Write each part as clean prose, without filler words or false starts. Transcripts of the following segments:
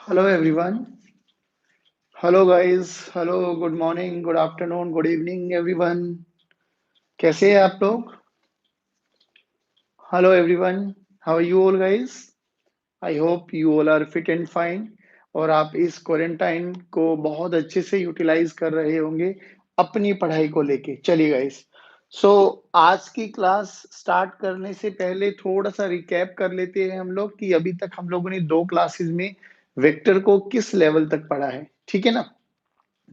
Hello everyone. Hello guys. Hello. Good morning. Good afternoon. Good evening everyone. कैसे हैं आप लोग? Hello everyone. How are you all guys? I hope you all are fit and fine और आप इस quarantine को बहुत अच्छे से यूटिलाइज कर रहे होंगे अपनी पढ़ाई को लेके। चलिए गाइस। सो आज की क्लास स्टार्ट करने से पहले थोड़ा सा रिकैप कर लेते हैं हम लोग कि अभी तक हम लोगों ने दो क्लासेस में वेक्टर को किस लेवल तक पढ़ा है। ठीक है ना?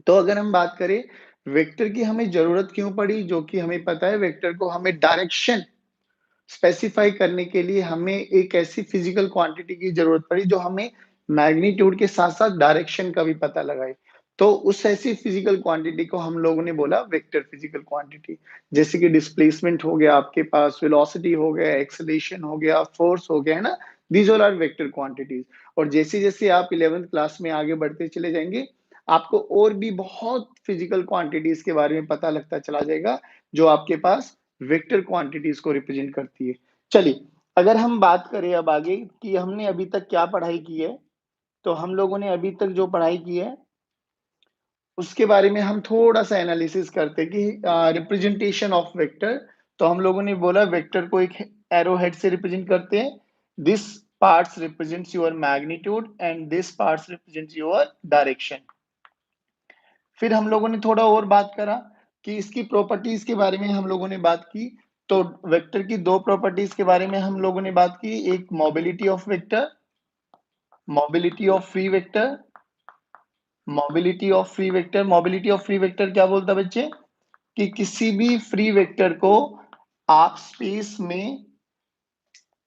तो अगर हम बात करें वेक्टर की हमें जरूरत क्यों पड़ी, जो कि हमें पता है वेक्टर को हमें डायरेक्शन स्पेसिफाई करने के लिए हमें एक ऐसी फिजिकल क्वांटिटी की जरूरत पड़ी जो हमें मैग्नीट्यूड के साथ साथ डायरेक्शन का भी पता लगाए। तो उस ऐसी फिजिकल क्वांटिटी को हम लोगों ने बोला वेक्टर फिजिकल क्वांटिटी। जैसे कि डिस्प्लेसमेंट हो गया, आपके पास वेलोसिटी हो गया, एक्सेलरेशन हो गया, फोर्स हो गया, है ना। These all are vector quantities. और जैसे जैसे आप 11th क्लास में आगे बढ़ते चले जाएंगे आपको और भी बहुत फिजिकल क्वांटिटीज के बारे में पता लगता चला जाएगा जो आपके पास वेक्टर क्वांटिटीज को रिप्रेजेंट करती है। चलिए, अगर हम बात करें अब आगे कि हमने अभी तक क्या पढ़ाई की है, तो हम लोगों ने अभी तक जो पढ़ाई की है उसके बारे में हम थोड़ा सा एनालिसिस करते हैं कि रिप्रेजेंटेशन ऑफ वेक्टर। तो हम लोगों ने बोला वेक्टर को एक एरो हेड से रिप्रेजेंट करते हैं। This parts represents your magnitude and this parts represents your direction. फिर हम लोगों ने थोड़ा और बात करा कि इसकी प्रॉपर्टीज के बारे में हम लोगों ने बात की। तो वेक्टर की दो प्रॉपर्टीज के बारे में हम लोगों ने बात की, एक mobility of vector, mobility of free vector, mobility of free vector. Mobility of free vector क्या बोलता है बच्चे? कि किसी भी फ्री वेक्टर को आप स्पेस में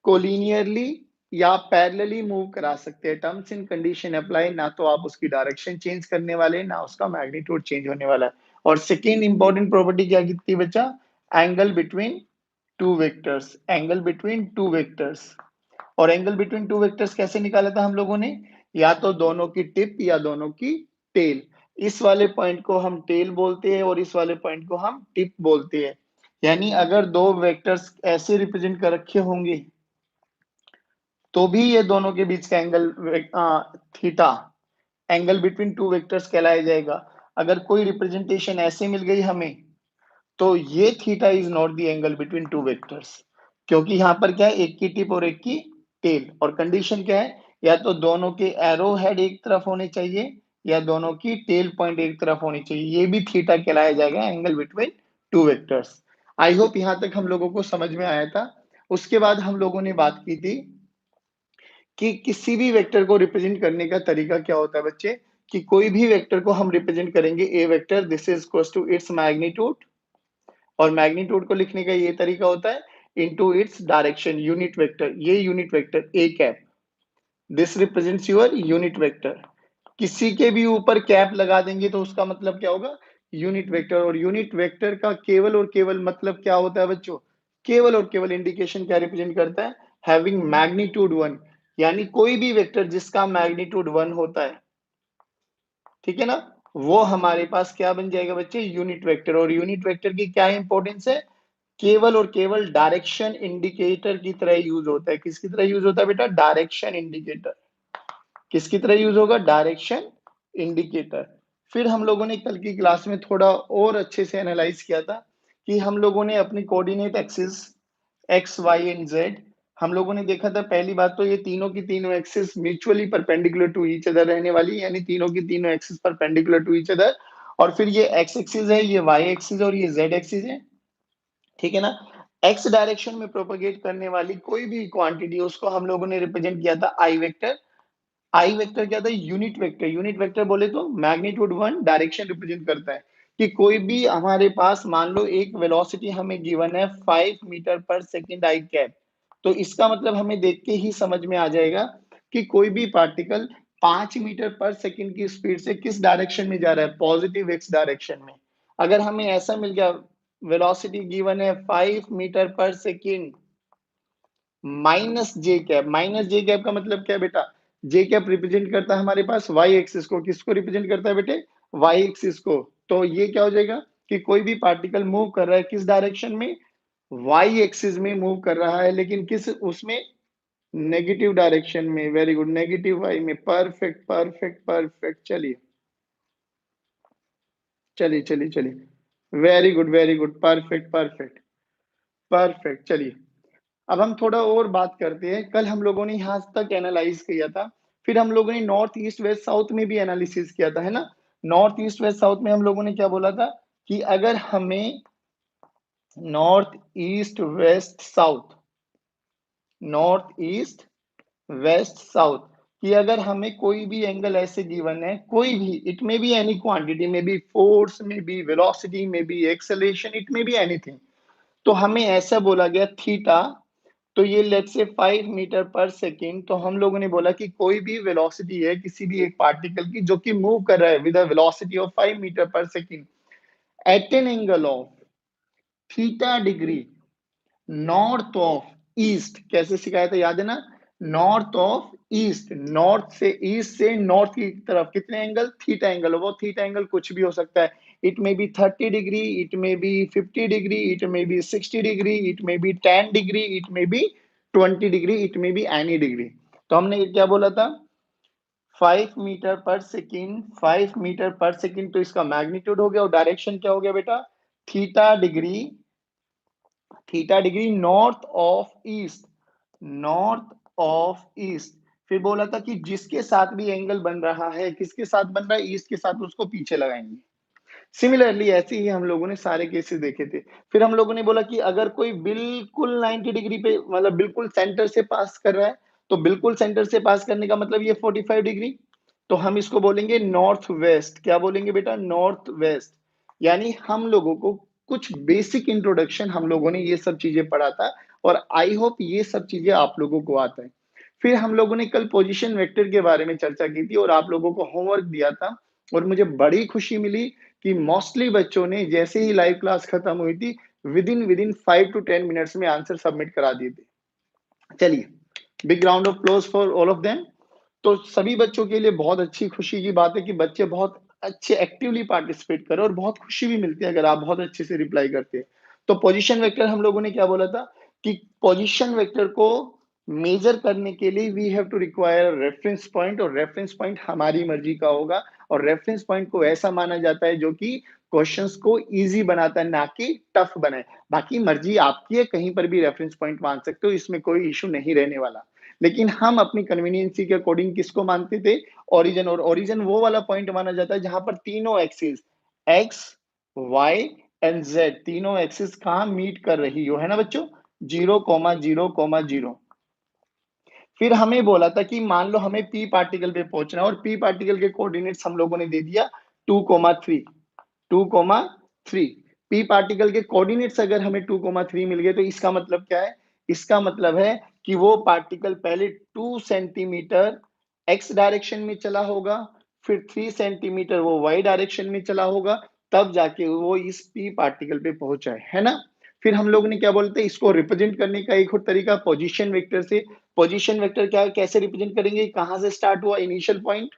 कोलिनियरली या पैरेलली मूव करा सकते हैं। टर्म्स एंड कंडीशन अप्लाई, ना तो आप उसकी डायरेक्शन चेंज करने वाले ना उसका मैग्नीट्यूड चेंज होने वाला है। और सेकेंड इंपॉर्टेंट प्रॉपर्टी क्या की बच्चा? Angle between two vectors, angle between two vectors. और एंगल बिटवीन टू वेक्टर्स कैसे निकाला था हम लोगों ने? या तो दोनों की टिप या दोनों की टेल। इस वाले पॉइंट को हम टेल बोलते हैं और इस वाले पॉइंट को हम टिप बोलते हैं। यानी अगर दो वेक्टर्स ऐसे रिप्रेजेंट कर रखे होंगे तो भी ये दोनों के बीच का angle theta angle between two vectors कहलाया जाएगा। अगर कोई रिप्रेजेंटेशन ऐसे मिल गई हमें तो ये theta is not the angle between two vectors, क्योंकि यहाँ पर क्या है, एक की टिप और एक की टेल। और कंडीशन क्या है? या तो दोनों के एरो हेड एक तरफ होने चाहिए या दोनों की टेल पॉइंट एक तरफ होनी चाहिए। ये भी थीटा कहलाया जाएगा angle between two vectors. I hope यहाँ तक हम लोगों को समझ में आया था। उसके बाद हम लोगों ने बात की थी कि किसी भी वेक्टर को रिप्रेजेंट करने का तरीका क्या होता है बच्चे। कि कोई भी वेक्टर को हम रिप्रेजेंट करेंगे a vector, this is equals to its magnitude, और मैग्नीट्यूड को लिखने का ये तरीका होता है into its direction, unit vector. ये unit vector a cap, this represents your unit vector. किसी के भी ऊपर कैप लगा देंगे तो उसका मतलब क्या होगा? Unit vector. और यूनिट वेक्टर का केवल और केवल मतलब क्या होता है बच्चों? केवल और केवल इंडिकेशन क्या रिप्रेजेंट करता है? Having magnitude 1। यानी कोई भी वेक्टर जिसका मैग्नीट्यूड 1 होता है, ठीक है ना, वो हमारे पास क्या बन जाएगा बच्चे? Unit vector. और यूनिट वेक्टर की क्या इंपॉर्टेंस है? केवल और केवल डायरेक्शन इंडिकेटर की तरह यूज होता है। किसकी तरह यूज होता है बेटा? Direction indicator. किसकी तरह यूज होगा? Direction indicator. फिर हम लोगों ने कल की क्लास में थोड़ा और अच्छे से एनालाइज किया था कि हम लोगों ने अपनी coordinate axis x y and z, हम लोगों ने देखा था पहली बात तो ये तीनों की तीनों axis mutually perpendicular to each other रहने वाली, यानी तीनों की तीनों axis perpendicular to each other. और फिर ये एक्स एक्सिस है, ये वाई एक्सिस और ये जेड एक्सिस है, ठीक है ना। एक्स डायरेक्शन में प्रोपेगेट करने वाली कोई भी क्वांटिटी उसको हम लोगों ने रिप्रेजेंट किया था आई वेक्टर। आई वेक्टर क्या था? Unit vector. यूनिट वेक्टर बोले तो मैग्नीट्यूड 1 डायरेक्शन रिप्रेजेंट करता है। कि कोई भी हमारे पास मान लो एक वेलोसिटी हमें गिवन है 5 मीटर पर सेकंड आई कैप, तो इसका मतलब हमें देख के ही समझ में आ जाएगा कि कोई भी पार्टिकल 5 मीटर पर सेकंड की स्पीड से किस डायरेक्शन में जा रहा है? पॉजिटिव एक्स डायरेक्शन में। अगर हमें ऐसा मिल गया वेलोसिटी गिवन है 5 मीटर पर सेकंड माइनस जे कैप, माइनस जे कैप का मतलब क्या है बेटा? जे कैप रिप्रेजेंट करता है हमारे पास वाई एक्सिस को। किसको रिप्रेजेंट करता है बेटे? वाई एक्सिस को। तो ये क्या हो जाएगा कि कोई भी पार्टिकल मूव कर रहा है किस डायरेक्शन में? वाई एक्सिस में मूव कर रहा है, लेकिन किस उसमें? नेगेटिव डायरेक्शन में, वेरी गुड, नेगेटिव वाई में, परफेक्ट परफेक्ट परफेक्ट। चलिए चलिए चलिए चलिए, very good, perfect perfect perfect. चलिए अब हम थोड़ा और बात करते हैं। कल हम लोगों ने यहाँ तक एनालाइज किया था, फिर हम लोगों ने नॉर्थ ईस्ट वेस्ट साउथ में भी एनालिसिस किया था, है ना। नॉर्थ ईस्ट वेस्ट साउथ में हम लोगों ने क्या बोला था कि अगर हमें north east west south, north east west south कि अगर हमें कोई भी एंगल ऐसे गिवन है, कोई भी, it may be any quantity, may be force, may be velocity, may be acceleration, it may be anything, तो हमें ऐसा बोला गया थीटा, तो ये let's say 5 metre per second, तो हम लोगों ने बोला कि कोई भी वेलोसिटी है किसी भी एक पार्टिकल की जो कि मूव कर रहा है with a velocity of 5 metre per second at an angle of theta degree north of east, कैसे सिखाया था याद है ना, नॉर्थ ऑफ ईस्ट, नॉर्थ से ईस्ट से नॉर्थ की तरफ कितने एंगल, थीटा एंगल, वो थीटा एंगल कुछ भी हो सकता है, it may be 30 degree, it may be 50 degree, it may be 60 degree, it may be 10 degree, it may B 20 degree, it may be any degree. तो हमने क्या बोला था, 5 मीटर पर सेकेंड, 5 मीटर पर सेकेंड, तो इसका मैग्नीट्यूड हो गया और डायरेक्शन क्या हो गया बेटा, theta degree, theta degree north of east, north of east. फिर बोला था कि जिसके साथ भी एंगल बन रहा है, किसके साथ बन रहा है, ईस्ट के साथ, उसको पीछे लगाएंगे। सिमिलरली ऐसे ही हम लोगों ने सारे केसेस देखे थे। फिर हम लोगों ने बोला कि अगर कोई बिल्कुल 90 डिग्री पे, मतलब बिल्कुल सेंटर से पास कर रहा है, तो बिल्कुल सेंटर से पास करने का मतलब ये 45 डिग्री, तो हम इसको बोलेंगे नॉर्थ वेस्ट। क्या बोलेंगे बेटा, नॉर्थ वेस्ट। यानी हम लोगों को कुछ बेसिक इंट्रोडक्शन हम लोगों ने ये सब चीजें पढ़ा था, और आई होप ये सब चीजें आप लोगों को आता है। फिर हम लोगों ने कल पोजीशन वेक्टर के बारे में चर्चा की थी और आप लोगों को होमवर्क दिया था, और मुझे बड़ी खुशी मिली कि मोस्टली बच्चों ने जैसे ही लाइव क्लास खत्म हुई थी, विद इन 5 to 10 मिनट्स में आंसर सबमिट करा दिए थे। चलिए, big round of applause for all of them. तो सभी बच्चों के लिए बहुत अच्छी खुशी की बात है कि बच्चे बहुत अच्छे एक्टिवली पार्टिसिपेट कर रहे हैं, और बहुत खुशी भी मिलती है अगर आप बहुत अच्छे से रिप्लाई करते हैं। तो पोजीशन वेक्टर हम लोगों ने क्या बोला था कि पोजीशन वेक्टर को मेजर करने के लिए we have to require reference point, और रेफरेंस पॉइंट हमारी मर्जी का होगा, और रेफरेंस पॉइंट को ऐसा माना जाता है जो कि क्वेश्चंस को इजी बनाता है, ना कि टफ बनाए। बाकी मर्जी आपकी है, कहीं पर भी रेफरेंस पॉइंट मान सकते हो, इसमें कोई इशू नहीं रहने वाला। लेकिन हम अपनी कन्वीनियंसी के अकॉर्डिंग किसको मानते थे, ओरिजिन, और ओरिजिन वो वाला पॉइंट माना जाता है जहां पर तीनों axis x y and z, तीनों एक्सिस कहां मीट कर रही हो, है ना बच्चों, 0,0,0। फिर हमें बोला था कि मान लो हमें पी पार्टिकल पे पहुंचना है, और पी पार्टिकल के कोऑर्डिनेट्स हम लोगों ने दे दिया 2,3, 2,3। पी पार्टिकल के कोऑर्डिनेट्स अगर हमें 2,3 मिल गए, तो इसका मतलब क्या है, इसका मतलब है कि वो पार्टिकल पहले 2 सेंटीमीटर एक्स डायरेक्शन में चला होगा, फिर 3 सेंटीमीटर वो वाई डायरेक्शन में चला होगा, तब जाके वो इस पी पार्टिकल पे पहुंचा है ना। फिर हम लोग ने क्या बोलते हैं, इसको रिप्रेजेंट करने का एक और तरीका पोजीशन वेक्टर से। पोजीशन वेक्टर क्या, कैसे रिप्रेजेंट करेंगे, कहां से स्टार्ट हुआ इनिशियल पॉइंट,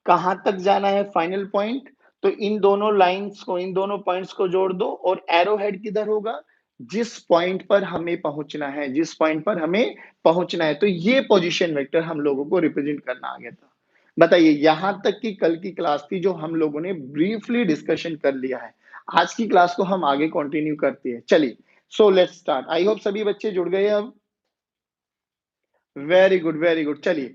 कहां तक जाना है फाइनल पॉइंट, तो इन दोनों लाइंस को, इन दोनों पॉइंट्स को जोड़ दो, और एरो हेड किधर होगा, जिस पॉइंट पर हमें पहुंचना है, जिस पॉइंट पर हमें पहुंचना है। तो ये पोजीशन वेक्टर हम लोगों को रिप्रेजेंट करना आ गया था। बताइए, यहां तक की कल की क्लास थी जो हम लोगों ने ब्रीफली डिस्कशन कर लिया है। आज की क्लास को हम आगे कंटिन्यू करते हैं। चलिए, so let's start. I hope सभी बच्चे जुड़ गए अब। Very good very good. चलिए,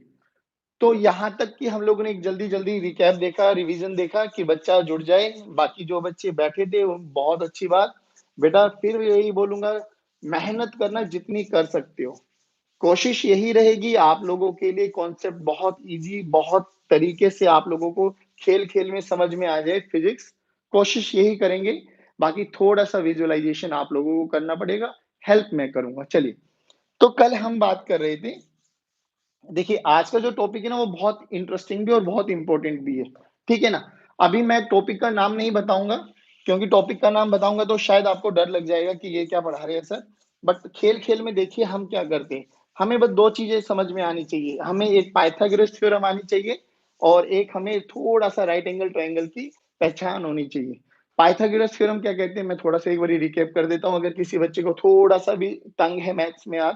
तो यहां तक कि हम लोगों ने एक जल्दी जल्दी रिकैप देखा, रिवीजन देखा कि बच्चा जुड़ जाए। बाकी जो बच्चे बैठे थे वो बहुत अच्छी बात। बेटा फिर यही बोलूंगा, मेहनत करना जितनी कर सकते हो। कोशिश यही रहेगी आप लोगों के लिए कॉन्सेप्ट बहुत इजी, बहुत तरीके से आप लोगों को खेल खेल में समझ में आ जाए फिजिक्स। कोशिश यही करेंगे। बाकी थोड़ा सा विजुअलाइजेशन आप लोगों को करना पड़ेगा, हेल्प मैं करूंगा। चलिए, तो कल हम बात कर रहे थे, देखिए आज का जो टॉपिक है ना वो बहुत इंटरेस्टिंग भी और बहुत इंपॉर्टेंट भी है, ठीक है ना। अभी मैं टॉपिक का नाम नहीं बताऊंगा, क्योंकि टॉपिक का नाम बताऊंगा तो शायद आपको डर लग जाएगा कि ये क्या पढ़ा रहे हैं सर। बट खेल खेल में देखिए हम क्या करते हैं। हमें बस दो चीजें समझ में आनी चाहिए, हमें एक पाइथागोरस थ्योरम आनी चाहिए, और एक हमें थोड़ा सा राइट एंगल ट्रायंगल की पहचान होनी चाहिए। पाइथागोरस थ्योरम क्या कहते हैं, मैं थोड़ा सा एक बार रिकेप कर देता हूँ, अगर किसी बच्चे को थोड़ा सा भी तंग है मैथ्स में आज,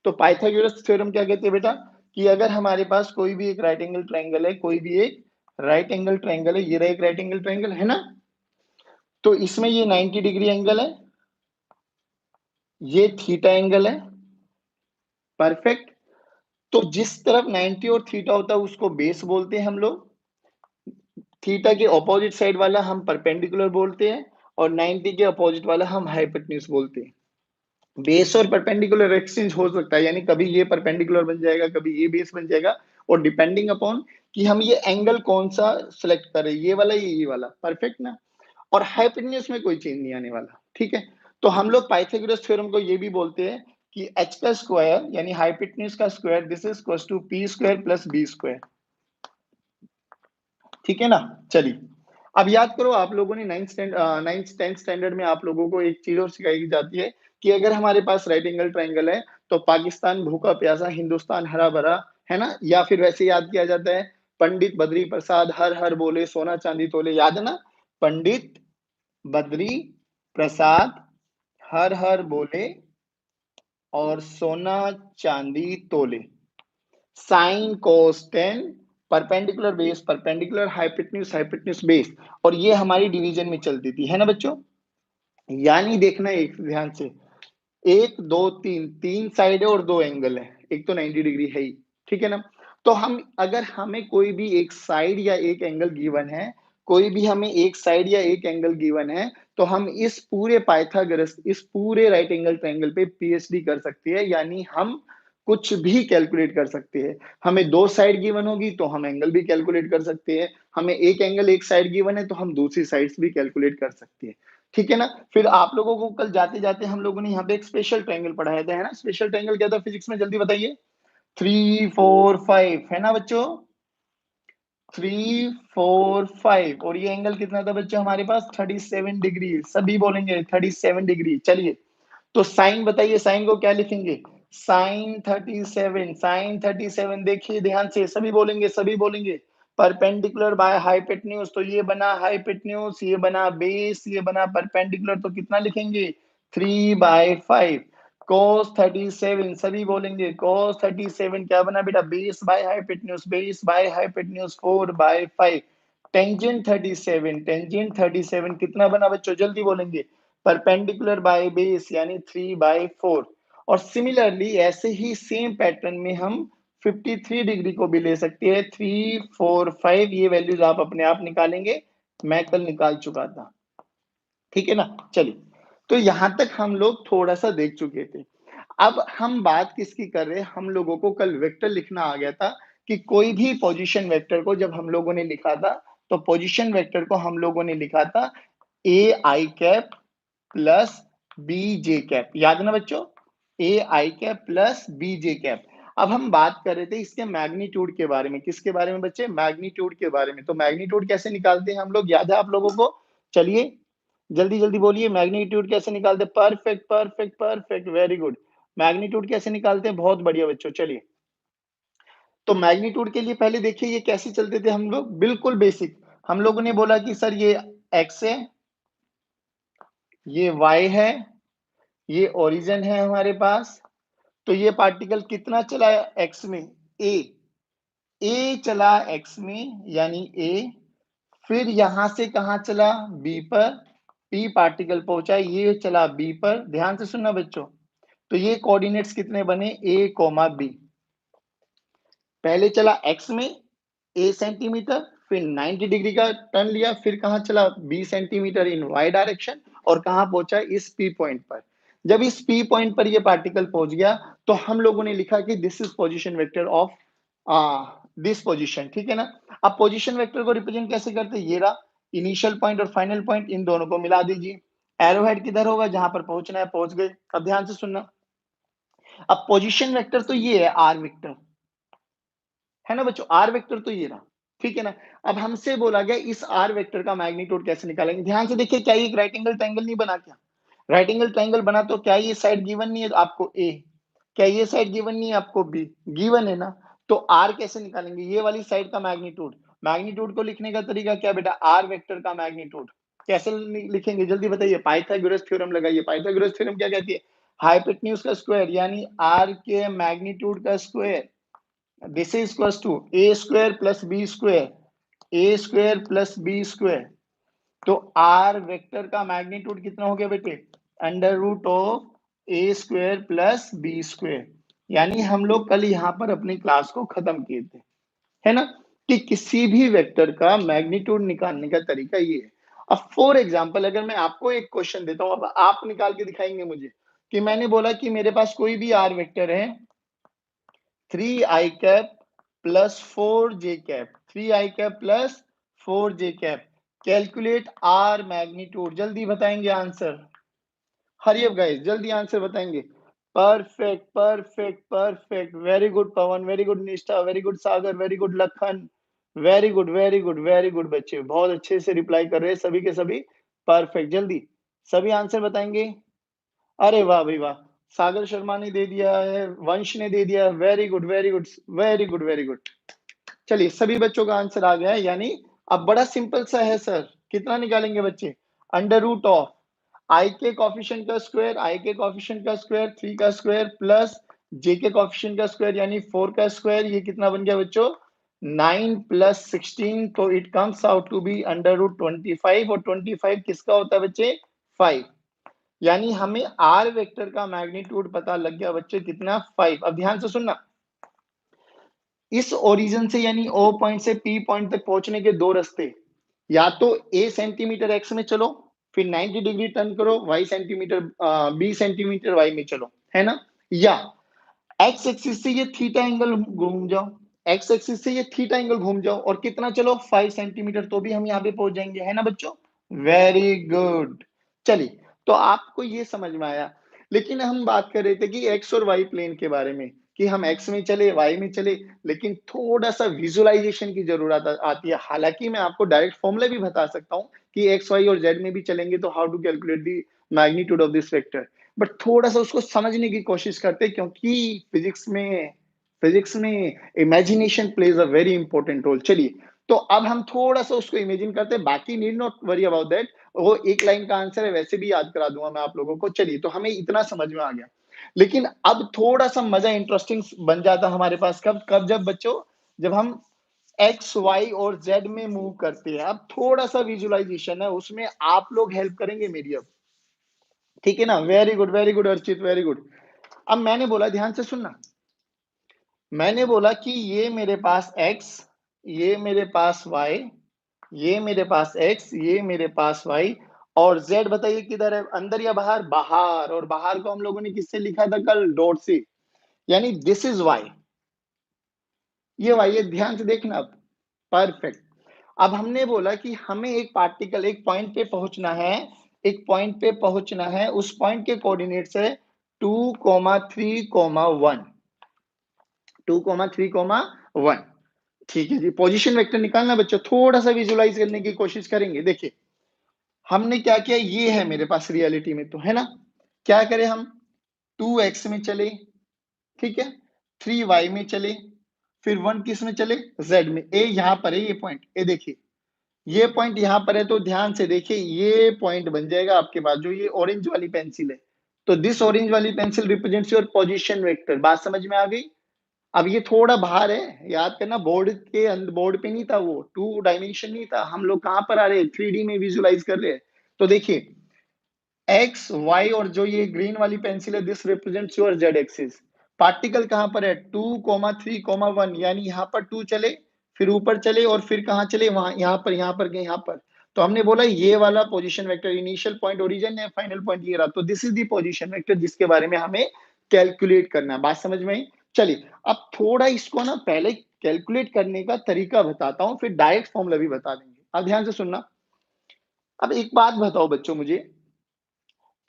तो पाइथागोरस थ्योरम क्या कहते हैं बेटा कि अगर हमारे पास कोई भी एक राइट एंगल ट्रायंगल है, कोई भी एक राइट एंगल ट्रायंगल है, ये रहा एक राइट एंगल ट्रायंगल है ना, तो इसमें ये 90 डिग्री एंगल है, ये थीटा एंगल है, परफेक्ट। तो जिस तरफ 90 और थीटा होता है उसको बेस बोलते हैं हम लोग, थीटा के ऑपोजिट साइड वाला हम परपेंडिकुलर बोलते हैं, और 90 के अपोजिट वाला हम हाइपोटेन्यूज बोलते हैं। बेस और परपेंडिकुलर एक्सचेंज हो सकता है, यानी कभी ये परपेंडिकुलर बन जाएगा, कभी ये बेस बन जाएगा, और डिपेंडिंग अपॉन कि हम ये एंगल कौन सा सिलेक्ट करें, ये वाला या ये वाला, परफेक्ट ना। और हाइपोटेन्यूज में कोई चेंज नहीं आने वाला, ठीक है। तो हम लोग पाइथागोरस थ्योरम को ये भी बोलते हैं कि h का स्क्वायर यानी हाइपोटेन्यूज का square, this is equal to p square plus b square, ठीक है ना। चलिए अब याद करो, आप लोगों ने नाइन्थ टेंथ स्टैंडर्ड में आप लोगों को एक चीज और सिखाई जाती है कि अगर हमारे पास राइट एंगल ट्रायंगल है तो पाकिस्तान भूखा प्यासा, हिंदुस्तान हरा भरा, है ना। या फिर वैसे याद किया जाता है, पंडित बद्री प्रसाद हर हर बोले सोना चांदी तोले, याद है ना। पंडित बद्री प्रसाद हर हर बोले और सोना चांदी तोले, sine cos ten, perpendicular base perpendicular, hypotenuse hypotenuse base, और ये हमारी डिवीजन में चलती थी, है ना बच्चों। यानी देखना एक ध्यान से, एक दो तीन, तीन साइड है और दो एंगल है, एक तो 90 डिग्री है ही, ठीक है ना। तो हम अगर हमें कोई भी एक साइड या एक एंगल गिवन है, कोई भी हमें एक साइड या एक एंगल गिवन है, तो हम इस पूरे पाइथागोरस, इस पूरे राइट एंगल ट्रायंगल पे पीएचडी कर सकते हैं, यानी हम कुछ भी कैलकुलेट कर सकते हैं। हमें दो साइड गिवन होगी तो हम एंगल भी कैलकुलेट कर सकते हैं, हमें एक एंगल एक साइड गिवन है तो हम दूसरी साइड्स भी कैलकुलेट कर सकते हैं, ठीक है ना। फिर आप लोगों को कल जाते जाते हम लोगों ने यहाँ पे एक स्पेशल ट्रायंगल पढ़ाया था, है ना। स्पेशल ट्रायंगल क्या था फिजिक्स में, जल्दी बताइए। 3 4 5, है ना बच्चों। 3 4 5, और ये एंगल कितना था बच्चों हमारे पास, 37 डिग्री, सभी बोलेंगे 37 डिग्री। चलिए तो साइन बताइए, साइन को क्या लिखेंगे, साइन 37, देखिए ध्यान से, सभी बोलेंगे सभी बोलेंगे। परपेंडिकुलर बाय हाइपोटेन्यूज, तो ये बना हाइपोटेन्यूज, ये बना बेस, ये बना परपेंडिकुलर, तो कितना लिखेंगे 3/5। cos 37, सभी बोलेंगे cos 37 क्या बना बेटा, base by hypotenuse, base by hypotenuse 4/5। Tangent 37 कितना बना बच्चों, जल्दी बोलेंगे, परपेंडिकुलर बाय बेस यानी 3/4। और सिमिलरली ऐसे ही सेम पैटर्न में हम 53 डिग्री को भी ले सकते हैं, 3 4 5, ये वैल्यूज आप अपने आप निकालेंगे, मैं कल निकाल चुका था, ठीक है ना। चलिए तो यहां तक हम लोग थोड़ा सा देख चुके थे। अब हम बात किसकी कर रहे हैं, हम लोगों को कल वेक्टर लिखना आ गया था कि कोई भी पोजीशन वेक्टर को जब हम लोगों ने लिखा था, तो पोजीशन वेक्टर को हम लोगों ने लिखा था a i cap plus b j cap, याद ना बच्चों, a i cap plus b j cap. अब हम बात कर रहे थे इसके मैग्नीट्यूड के बारे में, किसके बारे में बच्चे, मैग्नीट्यूड के बारे में। तो मैग्नीट्यूड कैसे निकालते हैं हम लोग, याद है आप लोगों को, चलिए जल्दी जल्दी बोलिए, मैग्नीट्यूड कैसे निकालते हैं, perfect perfect perfect, very good. Magnitude कैसे निकालते हैं, बहुत बढ़िया बच्चों। चलिए तो मैग्नीट्यूड के लिए पहले देखिए ये कैसे चलते थे हम लोग, बिल्कुल बेसिक। हम लोगों ने बोला कि सर ये एक्स है, ये वाई है, ये ओरिजिन है हमारे पास। तो ये पार्टिकल कितना चला एक्स में, ए, ए चला एक्स में यानी ए, फिर यहां से कहा चला बी पर, पी पार्टिकल पहुंचा, ये चला बी पर, ध्यान से सुनना बच्चों। तो ये कोऑर्डिनेट्स कितने बने, ए कोमा बी, पहले चला एक्स में ए सेंटीमीटर, फिर 90 डिग्री का टर्न लिया, फिर कहां चला b centimetre in y direction, और कहां पहुंचा इस पी पॉइंट पर। जब इस पी पॉइंट पर ये पार्टिकल पहुंच गया तो हम लोगों ने लिखा कि this is position vector of this position, ठीक है ना। अब पोजीशन वेक्टर को रिप्रेजेंट कैसे करते हैं, ये रहा इनिशियल पॉइंट और फाइनल पॉइंट, इन दोनों को मिला दीजिए। एरो हेड किधर होगा, जहां पर पहुंचना है पहुंच गए। अब ध्यान से सुनना, अब पोजीशन वेक्टर तो ये है आर वेक्टर, है ना बच्चों, आर वेक्टर तो ये रहा, ठीक है ना। अब हमसे बोला गया इस आर वेक्टर का मैग्नीट्यूड कैसे निकालेंगे, ध्यान से देखिए, क्या ये एक राइट एंगल ट्रायंगल नहीं बना, क्या राइट एंगल ट्रायंगल बना, तो क्या ये साइड गिवन नहीं है आपको ए, क्या ये साइड गिवन नहीं है आपको बी, गिवन है ना। तो आर कैसे निकालेंगे, ये वाली साइड का मैग्नीट्यूड, मैग्नीट्यूड को लिखने का तरीका क्या बेटा, आर वेक्टर का मैग्नीट्यूड कैसे लिखेंगे, जल्दी बताइए, पाइथागोरस थ्योरम लगाइए। पाइथागोरस थ्योरम क्या कहती है, हाइपोटेन्यूज का स्क्वायर यानी आर के मैग्नीट्यूड का square, this is equals to a square plus b square, a square plus b square. तो आर वेक्टर का मैग्नीट्यूड कितना हो गया बेटे, under root of a square plus b square. यानी हम लोग कल यहां पर अपनी क्लास को खत्म किए थे, है ना, कि किसी भी वेक्टर का मैग्नीट्यूड निकालने का तरीका ये है। अब फॉर एग्जांपल अगर मैं आपको एक क्वेश्चन देता हूं, अब आप निकाल के दिखाएंगे मुझे कि मैंने बोला कि मेरे पास कोई भी आर वेक्टर है 3i cap plus 4j cap, 3i cap plus 4j cap, calculate R magnitude. जल्दी बताएंगे आंसर, हरी अप गाइस, जल्दी आंसर बताएंगे। Perfect perfect perfect, very good Pawan, very good Nishtha, very good Sagar, very good Lakhan, very good very good very good बच्चे, बहुत अच्छे से reply कर रहे हैं सभी के सभी। परफेक्ट, जल्दी सभी आंसर बताएंगे। अरे वाह भाई वाह, सागर शर्मा ने दे दिया है, वंश ने दे दिया है, very good very good very good very good. चलिए सभी बच्चों का आंसर आ गया है, यानी अब बड़ा सिंपल सा है सर, कितना निकालेंगे बच्चे, अंडर रूट ऑफ आई के कॉफिशिएंट का स्क्वायर, आई के कॉफिशिएंट का स्क्वायर 3 का स्क्वायर प्लस जे के कॉफिशिएंट का स्क्वायर यानी 4 का स्क्वायर, ये कितना बन गया बच्चों 9 प्लस 16, तो it comes out to be under root 25, और 25 किसका होता है बच्चे 5। यानी हमें आर वेक्टर का मैग्नीट्यूड पता लग गया बच्चे कितना 5। अब ध्यान से सुनना, इस ओरिजिन से यानी ओ पॉइंट से पी पॉइंट तक पहुंचने के दो रास्ते, या तो ए सेंटीमीटर एक्स में चलो फिर 90 डिग्री टर्न करो, y centimetre b centimetre y में चलो, है ना, या एक्स एक्सिस से ये थीटा एंगल घूम जाओ, एक्स एक्सिस से ये थीटा एंगल घूम जाओ और कितना चलो 5 सेंटीमीटर, तो भी हम यहाँ पे पहुंच जाएंगे, है ना बच्चों। Very good. चलिए, तो आपको ये समझ में आया, लेकिन हम बात कर रहे थे कि एक्स और वाई प्लेन के बारे में, कि हम एक्स में चले वाई में चले, लेकिन थोड़ा सा विजुअलाइजेशन की जरूरत आती है। हालांकि मैं आपको डायरेक्ट फॉर्मूला भी बता सकता हूँ कि एक्स वाई और जेड में भी चलेंगे तो how to calculate the magnitude of this vector, but थोड़ा सा उसको समझने की कोशिश करते हैं, क्योंकि फिजिक्स में imagination plays a very important role. चलिए, तो अब हम थोड़ा सा उसको इमेजिन करते हैं, बाकी need not worry about that, वो एक लाइन का आंसर है, वैसे भी याद करा दूंगा मैं आप लोगों को। चलिए, तो हमें इतना समझ में आ गया, लेकिन अब थोड़ा सा मजा इंटरेस्टिंग बन जाता हमारे पास, कब कब जब बच्चों, जब हम एक्स वाई और जेड में मूव करते हैं। अब थोड़ा सा विजुअलाइजेशन है, उसमें आप लोग हेल्प करेंगे मेरी अब, ठीक है ना। Very good Archit, very good. अब मैंने बोला, ध्यान से सुनना, मैंने बोला कि ये मेरे पास x, ये मेरे पास y, ये मेरे पास x, ये मेरे पास y, और z बताइए किधर है, अंदर या बाहर, बाहर, और बाहर को हम लोगों ने किससे लिखा था कल, डॉट से, यानी दिस इज y, ये y है, ध्यान से देखना अब। परफेक्ट। अब हमने बोला कि हमें एक पार्टिकल एक पॉइंट पे पहुंचना है, एक पॉइंट पे पहुंचना है, उस पॉइंट के कोऑर्डिनेट्स है 2,3,1, 2,3,1। ठीक है जी, पोजीशन वेक्टर निकालना बच्चों, थोड़ा सा विजुअलाइज करने की कोशिश करेंगे। देखिए, हमने क्या किया, ये है मेरे पास रियलिटी में, तो है ना, क्या करें हम, 2x में चले, ठीक है, 3y में चले, फिर 1 किस में चले, z में। ए यहां पर है, ये पॉइंट, ए देखिए ये पॉइंट यहां पर है, तो ध्यान से देखिए, ये पॉइंट बन जाएगा आपके पास, जो ये ऑरेंज वाली पेंसिल है, तो दिस ऑरेंज वाली pencil represents your position vector. बात समझ में आ गई। अब ये थोड़ा बाहर है, याद करना, बोर्ड के अंदर, बोर्ड पे नहीं था वो, 2 डायमेंशन नहीं था, हम लोग कहां पर आ रहे हैं, 3D में विजुअलाइज कर रहे हैं। तो देखिए, एक्स वाई और जो ये ग्रीन वाली पेंसिल है, this represents your Z axis. Particle कहां पर है, 2,3,1, यानी यहाँ पर 2 चले, फिर ऊपर चले, और फिर कहां चले, वहां, यहाँ पर गए, यहाँ पर। तो हमने बोला ये वाला position vector, initial point origin है, फाइनल पॉइंट ये रहा, तो this is the position vector जिसके बारे में हमें कैलकुलेट करना है। बात समझ में आई। चलिए, अब थोड़ा इसको ना पहले कैलकुलेट करने का तरीका बताता हूँ, फिर डायरेक्ट फॉर्मूला भी बता देंगे। अब ध्यान से सुनना। अब एक बात बताओ बच्चों मुझे,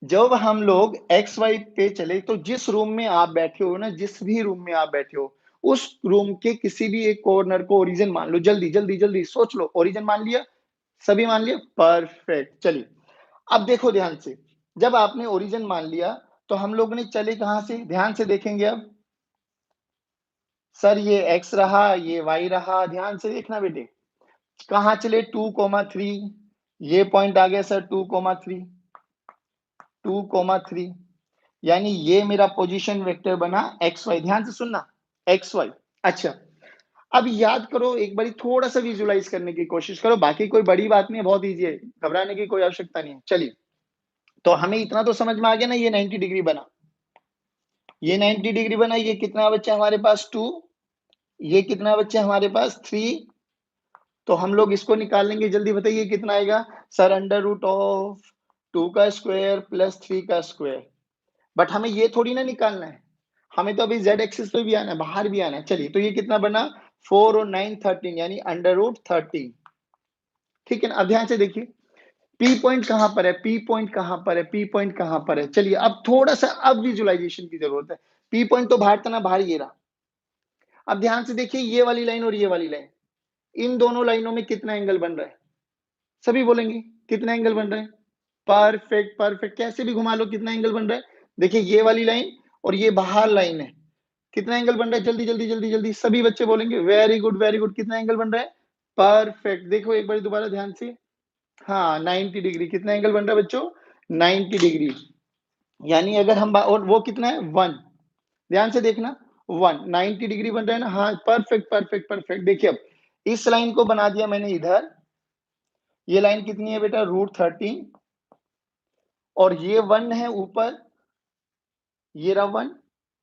जब हम लोग एक्स वाई पे चले, तो जिस रूम में आप बैठे हो ना, जिस भी रूम में आप बैठे हो, उस रूम के किसी भी एक कॉर्नर को ओरिजिन मान लो। जल्दी जल्दी जल्दी सोच लो, ओरिजिन मान लिया, सभी मान लिया, परफेक्ट। चलिए, अब देखो ध्यान से, जब आपने ओरिजिन मान लिया, तो हम लोग ने चले कहां से, ध्यान से देखेंगे अब। सर ये एक्स रहा, ये वाई रहा, ध्यान से देखना बेटे, कहां चले, 2,3, ये पॉइंट आ गया सर 2,3, 2,3, यानी ये मेरा पोजीशन वेक्टर बना एक्स वाई, ध्यान से सुनना, एक्स वाई। अच्छा, अब याद करो एक बारी, थोड़ा सा विजुलाइज करने की कोशिश करो, बाकी कोई बड़ी बात नहीं है, बहुत इजी है, घबराने की कोई आवश्यकता नहीं है। चलिए, तो हमें इतना तो समझ में आ गया ना, ये 90 डिग्री बना, ये 90 डिग्री बना, ये कितना बच्चा हमारे पास 2, ये कितना बच्चा हमारे पास 3, तो हम लोग इसको निकाल लेंगे, जल्दी बताइए कितना आएगा सर, अंडर रूट ऑफ 2 का स्क्वायर प्लस 3 का स्क्वायर। बट हमें ये थोड़ी ना निकालना है, हमें तो अभी z एक्सिस पे भी आना है, बाहर भी आना है। चलिए, तो ये कितना बना 4 और 9 13, यानी अंडर रूट 13। ठीक है ना, अब ध्यान से देखिए, पी पॉइंट कहां पर है, पी पॉइंट कहां पर है, पी पॉइंट कहां पर है। चलिए, अब थोड़ा सा अब विजुअलाइजेशन की जरूरत है। पी पॉइंट तो बाहर था ना, बाहर ये रहा। अब ध्यान से देखिए, ये वाली लाइन और ये वाली लाइन, इन दोनों लाइनों में कितना एंगल बन रहा है, सभी बोलेंगे कितना एंगल बन रहा है। परफेक्ट परफेक्ट, कैसे भी घुमा लो, कितना एंगल बन रहा है। देखिए, ये वाली लाइन और ये बाहर लाइन है, कितना एंगल बन रहा है, जल्दी जल्दी जल्दी जल्दी सभी बच्चे बोलेंगे, वेरी गुड वेरी गुड, कितना एंगल बन रहा है, परफेक्ट। देखो एक बार दोबारा ध्यान से, हाँ 90 डिग्री, कितना एंगल बन रहा है बच्चों, 90 डिग्री। यानी अगर हम और वो कितना है 1, ध्यान से देखना, 1 90 डिग्री बन रहा है ना, हाँ परफेक्ट परफेक्ट परफेक्ट। देखिए, अब इस लाइन को बना दिया मैंने इधर, ये लाइन कितनी है बेटा, √13, और ये 1 है ऊपर, ये रहा 1,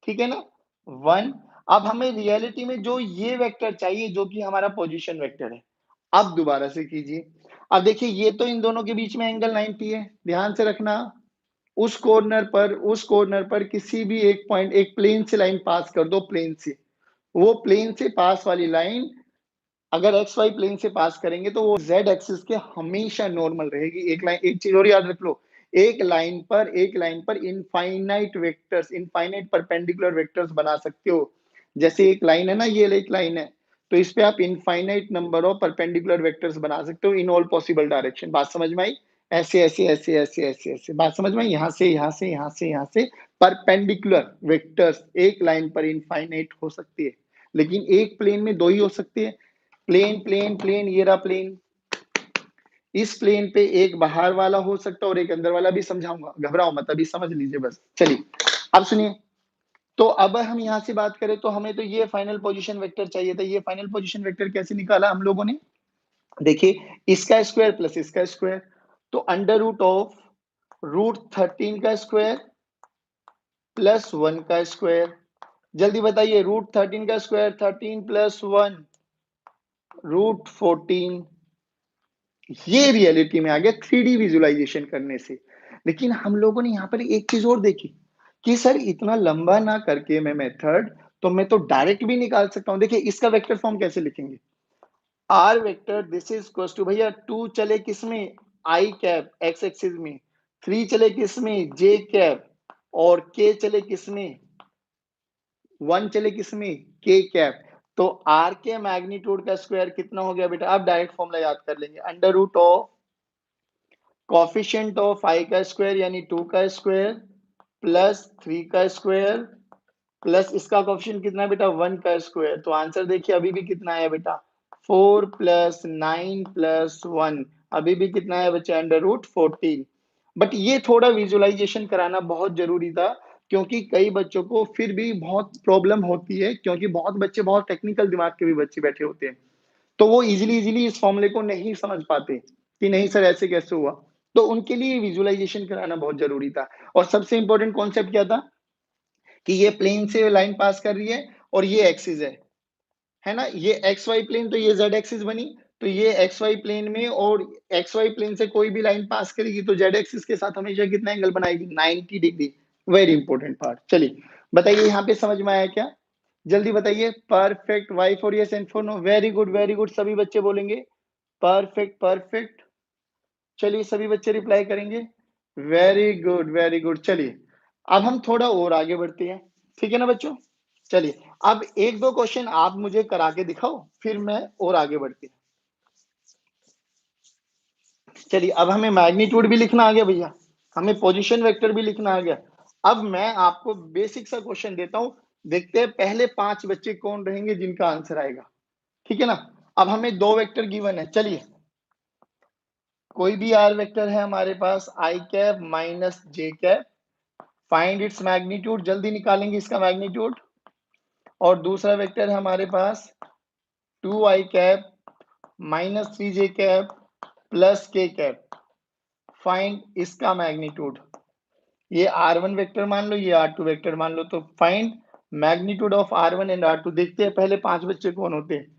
ठीक है ना, 1। अब हमें रियलिटी में जो ये वेक्टर चाहिए, जो कि हमारा पोजीशन वेक्टर है। अब दोबारा से कीजिए, अब देखिए, ये तो इन दोनों के बीच में एंगल 90 है, ध्यान से रखना। उस कॉर्नर पर किसी भी एक पॉइंट, एक प्लेन से लाइन पास कर दो, प्लेन से, वो प्लेन से पास वाली लाइन अगर एक्स वाई प्लेन से पास करेंगे तो वो जेड एक्सिस के हमेशा नॉर्मल रहेगी। एक लाइन, एक चीज और याद रख लो, एक लाइन पर infinite vectors, infinite perpendicular vectors बना सकते हो। जैसे एक लाइन है ना, ये एक लाइन है, तो इस पे आप infinite number of perpendicular vectors बना सकते हो इन ऑल पॉसिबल डायरेक्शन। बात समझ में आई, ऐसे ऐसे ऐसे ऐसे ऐसे ऐसे, बात समझ में आई, यहाँ से यहाँ से यहाँ से यहाँ से परपेंडिकुलर वेक्टर्स एक लाइन पर इनफाइनाइट हो सकती है, लेकिन एक प्लेन में दो ही हो सकती है। प्लेन प्लेन प्लेन, ये रहा प्लेन, इस प्लेन पे एक बाहर वाला हो सकता है और एक अंदर वाला भी, समझाऊंगा, घबराओ मत, अभी समझ लीजिए बस। चलिए, अब सुनिए, तो अब हम यहां से बात करें तो हमें तो ये फाइनल पोजीशन वेक्टर चाहिए था। ये फाइनल पोजीशन वेक्टर कैसे निकाला हम लोगों ने, देखिए, इसका स्क्वायर प्लस इसका स्क्वायर, तो अंडर रूट ऑफ √13 का स्क्वायर प्लस 1 का स्क्वायर। जल्दी बताइए, √13 का स्क्वायर 13 प्लस 1 √14। ये रियलिटी में आ गया 3D विजुअलाइजेशन करने से। लेकिन हम लोगों ने यहाँ पर एक चीज और देखी कि सर इतना लंबा ना करके मैं मेथड, तो मैं तो डायरेक्ट भी निकाल सकता हूँ। देखिए, इसका वेक्टर फॉर्म कैसे लिखेंगे, r vector this is equal to, भैया 2 चले किसमें, आई कैप एक्स एक्सिस में, 3 चले किसमें, जे कैप, और के चले किसमें, 1 चले किसमें, के कैप। तो आर के मैग्नीट्यूड का स्क्वायर कितना हो गया बेटा, आप डायरेक्ट फॉर्मूला याद कर लेंगे, under root of coefficient of i का स्क्वायर यानी 2 का स्क्वायर प्लस 3 का स्क्वायर प्लस इसका कोफिशिएंट कितना है बेटा, 1 का स्क्वायर। तो आंसर देखिए अभी भी कितना है बेटा, 4 प्लस 9 प्लस 1, अभी भी कितना है बच्चा, अंडर रूट 14। बट ये थोड़ा विजुअलाइजेशन कराना बहुत जरूरी था, क्योंकि कई बच्चों को फिर भी बहुत प्रॉब्लम होती है, क्योंकि बहुत बच्चे बहुत टेक्निकल दिमाग के भी बच्चे बैठे होते हैं, तो वो इजीली इजीली इस फॉर्मूले को नहीं समझ पाते कि नहीं सर ऐसे कैसे हुआ। तो उनके लिए विजुअलाइजेशन कराना बहुत जरूरी था। और सबसे इंपॉर्टेंट कॉन्सेप्ट क्या था कि ये प्लेन से लाइन पास कर रही है और ये एक्सिस है ना, ये एक्स वाई प्लेन, तो ये जेड एक्सिस बनी, तो ये एक्स वाई प्लेन में, और एक्स वाई प्लेन से कोई भी लाइन पास करेगी तो जेड एक्सिस के साथ हमेशा कितना एंगल बनाएगी, 90 डिग्री। Very important part. चलिए बताइए, यहाँ पे समझ में आया क्या, जल्दी बताइए। Perfect, Y for yes and for no, very good सभी बच्चे बोलेंगे, परफेक्ट परफेक्ट। चलिए सभी बच्चे रिप्लाई करेंगे, वेरी गुड वेरी गुड। चलिए, अब हम थोड़ा और आगे बढ़ते हैं, ठीक है ना बच्चों। चलिए, अब एक दो क्वेश्चन आप मुझे करा के दिखाओ, फिर मैं और आगे बढ़ती हूँ। चलिए, अब हमें मैग्नीट्यूड भी लिखना आ गया भैया, हमें पोजीशन वेक्टर भी लिखना आ गया। अब मैं आपको बेसिक सा क्वेश्चन देता हूं, देखते हैं पहले 5 बच्चे कौन रहेंगे जिनका आंसर आएगा, ठीक है ना। अब हमें 2 वेक्टर गिवन है, चलिए कोई भी आर वेक्टर है हमारे पास, आई कैप माइनस जे कैप, फाइंड इट्स मैग्नीट्यूड, जल्दी निकालेंगे इसका मैग्नीट्यूड। और दूसरा वेक्टर है हमारे पास 2i cap minus 3j cap plus k cap. Find इसका मैग्नीट्यूड। ये r1 वेक्टर मान लो, ये r2 वेक्टर मान लो, तो find magnitude of r1 and r2। देखते हैं पहले 5 बच्चे कौन होते हैं।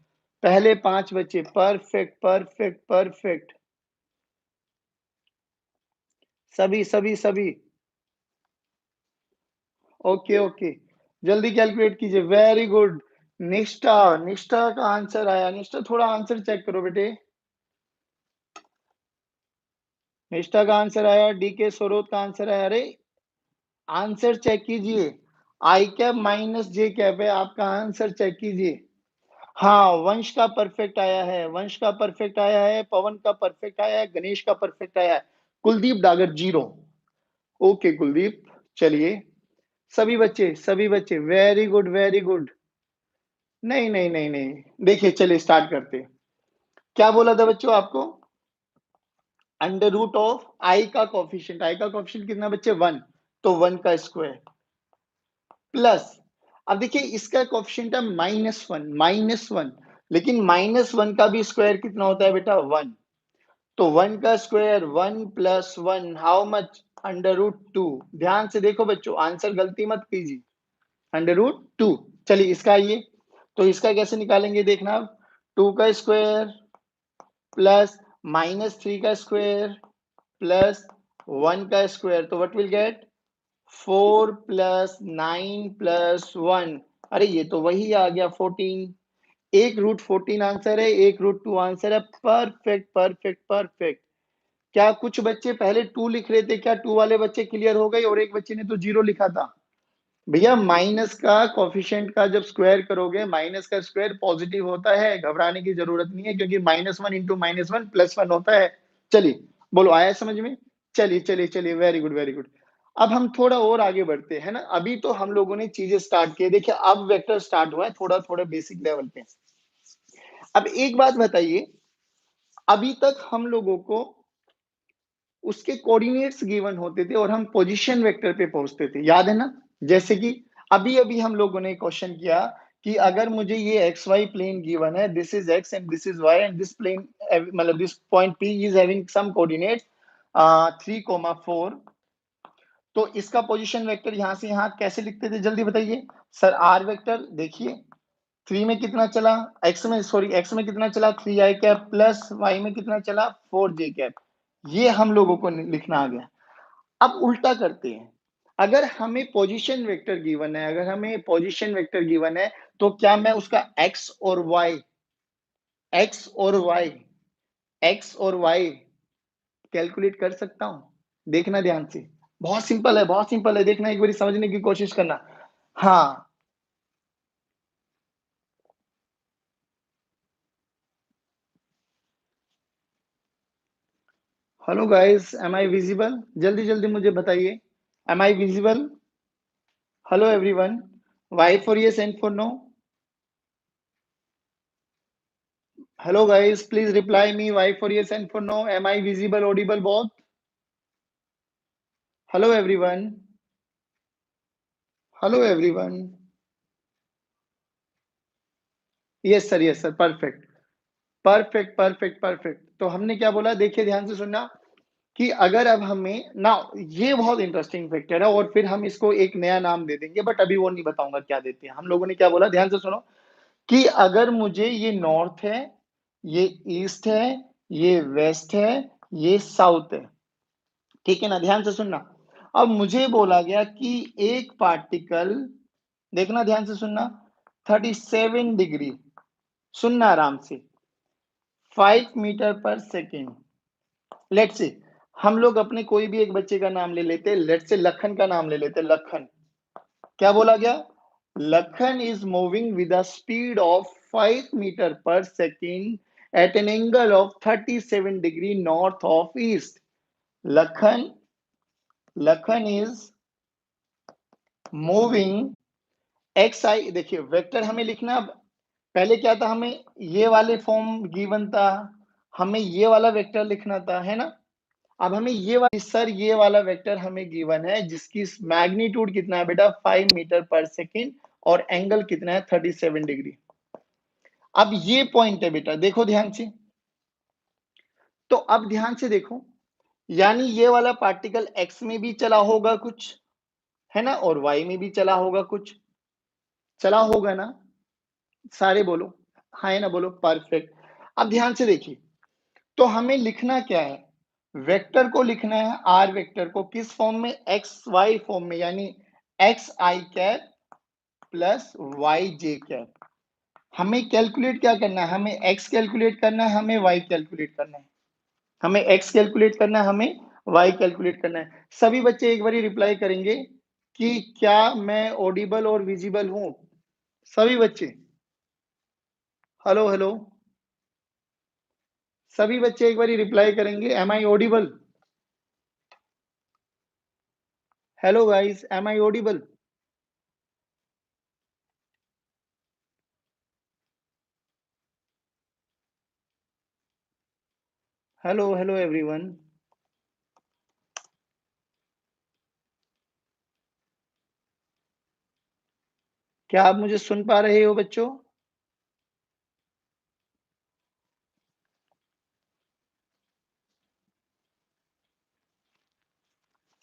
पहले 5 बच्चे, परफेक्ट परफेक्ट परफेक्ट, सभी सभी सभी। ओके ओके, जल्दी कैलकुलेट कीजिए, वेरी गुड। निष्ठा, निष्ठा का आंसर आया। निष्ठा थोड़ा आंसर चेक करो बेटे। निष्ठा का आंसर आया, डीके स्वरोत का आंसर आया। अरे आंसर चेक कीजिए, आई कैप माइनस जे कैप है आपका आंसर, चेक कीजिए। हाँ, वंश का परफेक्ट आया है, वंश का परफेक्ट आया है, पवन का परफेक्ट आया है, गणेश का परफेक्ट आया है, कुलदीप डागर 0। ओके कुलदीप, चलिए सभी बच्चे वेरी गुड वेरी गुड। नहीं नहीं नहीं नहीं, देखिए चलिए स्टार्ट करते हैं। क्या बोला था बच्चों आपको? अंडर रूट ऑफ आई का कोफिशिएंट, आई का कोफिशिएंट कितना बच्चे? 1, तो 1 का स्क्वायर प्लस, अब देखिए इसका कोफिशिएंट है -1, -1, लेकिन -1 का भी स्क्वायर कितना होता है बेटा? 1। तो 1 का square 1 plus 1 how much? Under root 2। ध्यान से देखो बच्चों, आंसर गलती मत कीजिए, अंडर रूट 2। चलिए इसका आइए, तो इसका कैसे निकालेंगे देखना अब। 2 का स्क्वायर प्लस -3 का स्क्वायर प्लस 1 का स्क्वायर, तो what will get? 4 plus 9 plus 1। अरे ये तो वही आ गया 14। एक रूट 14 आंसर है, एक रूट 2 आंसर है। Perfect perfect perfect. क्या कुछ बच्चे पहले 2 लिख रहे थे? क्या 2 वाले बच्चे क्लियर हो गए? और एक बच्चे ने तो 0 लिखा था। भैया माइनस का कोफिशिएंट का जब स्क्वायर करोगे, माइनस का स्क्वायर पॉजिटिव होता है, घबराने की जरूरत नहीं है, क्योंकि -1 इंटू -1 +1 होता है। चलिए बोलो, आया समझ में? चलिए चलिए चलिए, वेरी गुड वेरी गुड। अब हम थोड़ा और आगे बढ़ते हैं ना, अभी तो हम लोगों ने चीजें स्टार्ट की। देखिए अब वेक्टर स्टार्ट हुआ है थोड़ा थोड़ा बेसिक लेवल पे। अब एक बात बताइए, अभी तक हम लोगों को उसके कोऑर्डिनेट्स गिवन होते थे और हम पोजीशन वेक्टर पे पहुंचते थे, याद है ना? जैसे कि अभी अभी हम लोगों ने क्वेश्चन किया कि अगर मुझे ये एक्स वाई प्लेन गिवन है, this is x and this is y and this plane, मतलब this point P is having some coordinate 3,4, तो इसका पोजीशन वेक्टर यहां से यहां कैसे लिखते थे जल्दी बताइए। सर आर वेक्टर देखिए, 3 में कितना चला, एक्स में, सॉरी एक्स में कितना चला 3i कैप प्लस वाई में कितना चला 4j कैप। ये हम लोगों को लिखना आ गया। अब उल्टा करते हैं, अगर हमें पोजीशन वेक्टर गिवन है, अगर हमें पोजीशन वेक्टर गिवन है, तो क्या मैं उसका एक्स और वाई, एक्स और वाई, एक्स और वाई कैलकुलेट कर सकता हूं? देखना ध्यान से, बहुत सिंपल है, बहुत सिंपल है, देखना एक बार समझने की कोशिश करना। हाँ, hello guys, am I visible? जल्दी जल्दी मुझे बताइए, am I visible? Hello everyone, y for yes and for no? Hello guys, please reply me, y for yes and for no? Am I visible, audible both? Hello everyone, hello everyone. Yes sir, perfect perfect perfect perfect. तो हमने क्या बोला, देखिए ध्यान से सुनना, कि अगर अब हमें ना, ये बहुत इंटरेस्टिंग फैक्टर है और फिर हम इसको एक नया नाम दे देंगे, बट अभी वो नहीं बताऊंगा क्या देते हैं। हम लोगों ने क्या बोला, ध्यान से सुनो, कि अगर मुझे ये नॉर्थ है, ये ईस्ट है, ये वेस्ट है, ये साउथ है, ठीक है ना? ध्यान से सुनना। अब मुझे बोला गया कि एक पार्टिकल, देखना ध्यान से सुनना, 37 डिग्री, सुनना आराम से, 5 मीटर पर सेकेंड। लेट्स से हम लोग अपने कोई भी एक बच्चे का नाम ले लेते हैं, लेट्स से लखन का नाम ले लेते हैं, लखन। क्या बोला गया? Lakhan is moving with a speed of 5 metre पर second at an angle of 37 degree north of east. Lakhan, Lakhan is moving x i, देखिए वेक्टर हमें लिखना, पहले क्या था, हमें ये वाले फॉर्म गिवन था, हमें ये वाला वेक्टर लिखना था, है ना? अब हमें ये वाला वेक्टर हमें गिवन है जिसकी मैग्नीट्यूड कितना है बेटा 5 मीटर पर सेकेंड और एंगल कितना है 37 डिग्री। अब ये पॉइंट है बेटा, देखो ध्यान से। तो अब ध्यान से देखो, यानी ये वाला पार्टिकल एक्स में भी चला होगा कुछ, है ना, और वाई में भी चला होगा कुछ, चला होगा ना, सारे बोलो, हाँ है ना, बोलो, परफेक्ट। अब ध्यान से देखिए, तो हमें लिखना क्या है, वेक्टर को लिखना है, आर वेक्टर को किस फॉर्म में, एक्स वाई फॉर्म में, यानी x i cap plus y j cap. हमें कैलकुलेट क्या करना है, हमें एक्स कैलकुलेट करना है, हमें वाई कैलकुलेट करना है, हमें एक्स कैलकुलेट करना है, हमें वाई कैलकुलेट करना है। सभी बच्चे एक बार रिप्लाई करेंगे कि क्या मैं ऑडिबल और विजिबल हूं, सभी बच्चे, हेलो हेलो, सभी बच्चे एक बार रिप्लाई करेंगे, am I audible, hello guys, am I audible, hello hello everyone, क्या आप मुझे सुन पा रहे हो बच्चों?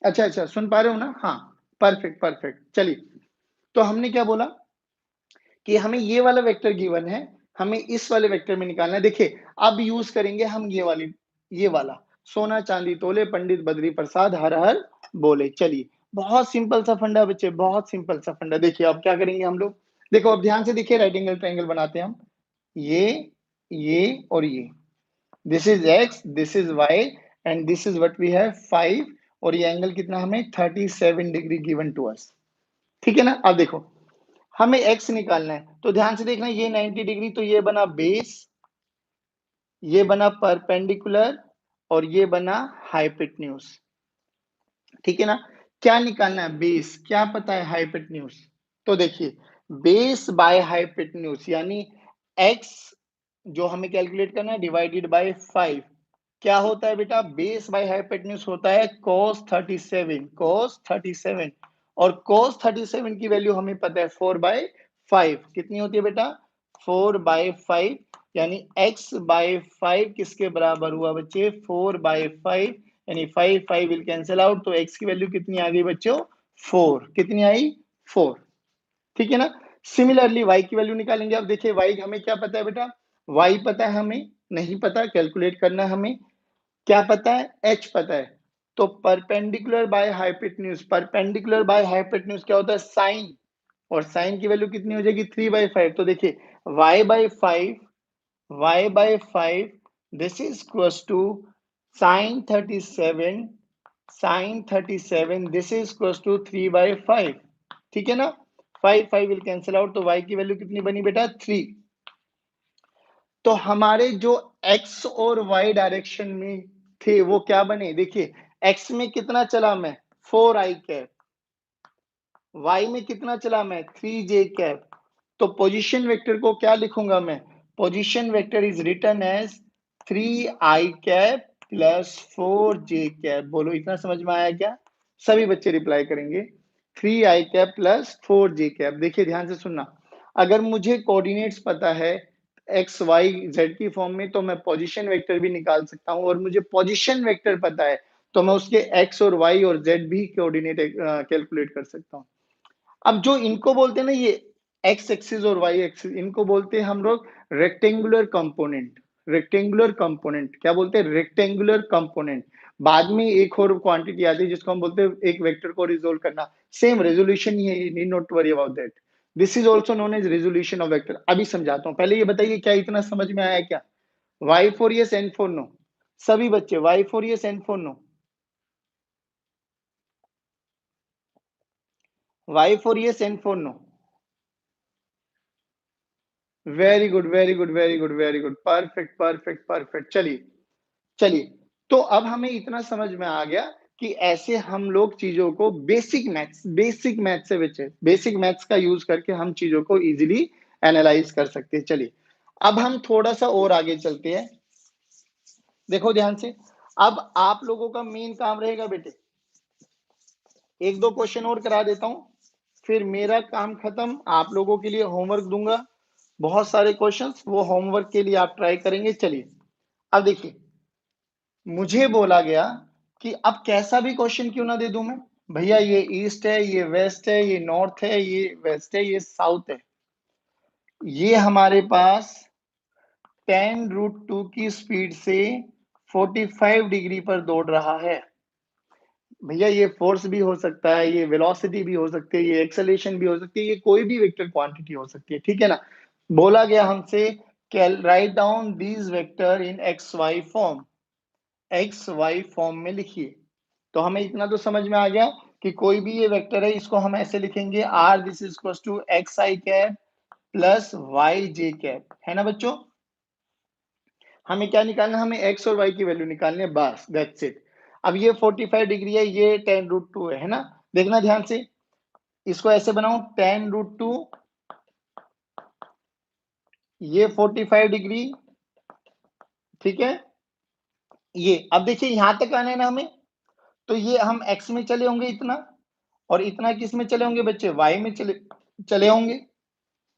अच्छा अच्छा, सुन पा रहे हो ना, हाँ, परफेक्ट परफेक्ट। चलिए, तो हमने क्या बोला कि हमें ये वाला वेक्टर गिवन है, हमें इस वाले वेक्टर में निकालना है। देखिए, अब यूज करेंगे हम ये वाला, सोना चांदी तोले पंडित बद्री प्रसाद हर हर बोले। चलिए, बहुत सिंपल सा फंडा बच्चे, बहुत सिंपल सा फंडा। देखिए अब क्या करेंगे हम लोग, देखो अब ध्यान से देखिए, राइट एंगल ट्रायंगल बनाते हैं हम, ये और ये, this is x, this is y, and this is what we have 5, और ये एंगल कितना हमें 37 डिग्री गिवन टू अस। ठीक है ना। अब देखो, हमें एक्स निकालना है, तो ध्यान से देखना, ये 90 डिग्री, तो ये बना बेस, ये बना परपेंडिकुलर, और ये बना हाइपोटेन्यूज। ठीक है ना। क्या निकालना है, बेस, क्या पता है, हाइपोटेन्यूज। तो देखिए, बेस बाय हाइपोटेन्यूज यानी एक्स जो हमें कैलकुलेट करना है डिवाइडेड बाय 5, क्या होता है बेटा, बेस बाय हाइपोटेन्यूज होता है cos 37, और cos 37 की वैल्यू हमें पता है 4/5, कितनी होती है बेटा, 4/5, यानी x बाय 5 किसके बराबर हुआ बच्चे, 4/5, यानी 5 विल कैंसिल आउट, तो x की वैल्यू कितनी आ गई बच्चों, 4, कितनी आई, 4। ठीक है ना। सिमिलरली y की वैल्यू निकालेंगे। अब देखिए y हमें क्या पता है बेटा, y पता है हमें, नहीं पता, कैलकुलेट करना है हमें। क्या पता है, h पता है, तो perpendicular by hypotenuse, perpendicular by hypotenuse क्या होता है, साइन, और साइन की वैल्यू कितनी हो जाएगी, 3/5। तो देखिए y/5 this is equals to sine 37, this is equals to 3/5। ठीक है ना, 5 विल कैंसिल आउट, तो y की वैल्यू कितनी बनी बेटा, 3। तो हमारे जो x और y डायरेक्शन में थे वो क्या बने, देखिए x में कितना चला मैं, 4i कैप, y में कितना चला मैं, 3j कैप। तो पोजीशन वेक्टर को क्या लिखूंगा मैं, position vector is written as 3i cap plus 4j cap. बोलो इतना समझ में आया क्या, सभी बच्चे रिप्लाई करेंगे, 3i cap plus 4j cap. देखिए ध्यान से सुनना, अगर मुझे कोऑर्डिनेट्स पता है एक्स वाई जेड की फॉर्म में, तो मैं पोजीशन वेक्टर भी निकाल सकता हूं, और मुझे पोजीशन वेक्टर पता है तो मैं उसके एक्स और वाई और जेड भी कोऑर्डिनेट कैलकुलेट कर सकता हूं। अब जो इनको बोलते हैं ना, ये एक्स एक्सिस और वाई एक्सिस, इनको बोलते हैं हम लोग रेक्टेंगुलर कंपोनेंट। रेक्टेंगुलर कंपोनेंट क्या बोलते हैं, रेक्टेंगुलर कंपोनेंट। बाद में एक और क्वांटिटी आती है जिसको हम बोलते हैं एक वेक्टर को रिजोल्व करना, सेम रेजोल्यूशन ही है, need not worry about that. This is also known as resolution of vector. अभी समझाता हूँ, पहले ये बताइए क्या इतना समझ में आया क्या, y for yes and for no, सभी बच्चे y for yes and for no, y for yes and for no, very good very good very good very good, perfect perfect perfect. चलिए चलिए, तो अब हमें इतना समझ में आ गया कि ऐसे हम लोग चीजों को बेसिक मैथ्स से बचे, बेसिक मैथ्स का यूज करके हम चीजों को इजीली एनालाइज कर सकते हैं। चलिए, अब हम थोड़ा सा और आगे चलते हैं, देखो ध्यान से। अब आप लोगों का मेन काम रहेगा बेटे, एक दो क्वेश्चन और करा देता हूं, फिर मेरा काम खत्म। आप लोगों के लिए होमवर्क दूंगा, बहुत सारे क्वेश्चंस, वो होमवर्क के लिए आप ट्राई करेंगे। चलिए अब देखिए, मुझे बोला गया कि अब कैसा भी क्वेश्चन क्यों ना दे दूं मैं, भैया ये ईस्ट है, ये वेस्ट है, ये नॉर्थ है, ये वेस्ट है, ये साउथ है, ये हमारे पास 10√2 की स्पीड से 45 डिग्री पर दौड़ रहा है। भैया ये फोर्स भी हो सकता है, ये वेलोसिटी भी हो सकती है, ये एक्सेलरेशन भी हो सकती है, ये कोई भी वेक्टर क्वांटिटी हो सकती है, ठीक है ना। बोला गया हमसे write down these vector in x y form, x y form में लिखिए। तो हमें इतना तो समझ में आ गया कि कोई भी ये वेक्टर है, इसको हम ऐसे लिखेंगे, r this is equal to x i cap plus y j cap, है ना बच्चों। हमें क्या निकालना है, हमें एक्स और वाई की वैल्यू निकालनी है, बस दैट्स इट। अब ये 45 डिग्री है, ये 10√2 है ना। देखना ध्यान से, इसको ऐसे बनाऊं 10√2, ये 45 डिग्री, ठीक है। ये अब देखिए यहां तक आना है ना हमें, तो ये हम एक्स में चले होंगे इतना, और इतना किस में चले होंगे बच्चे, वाई में चले चले होंगे।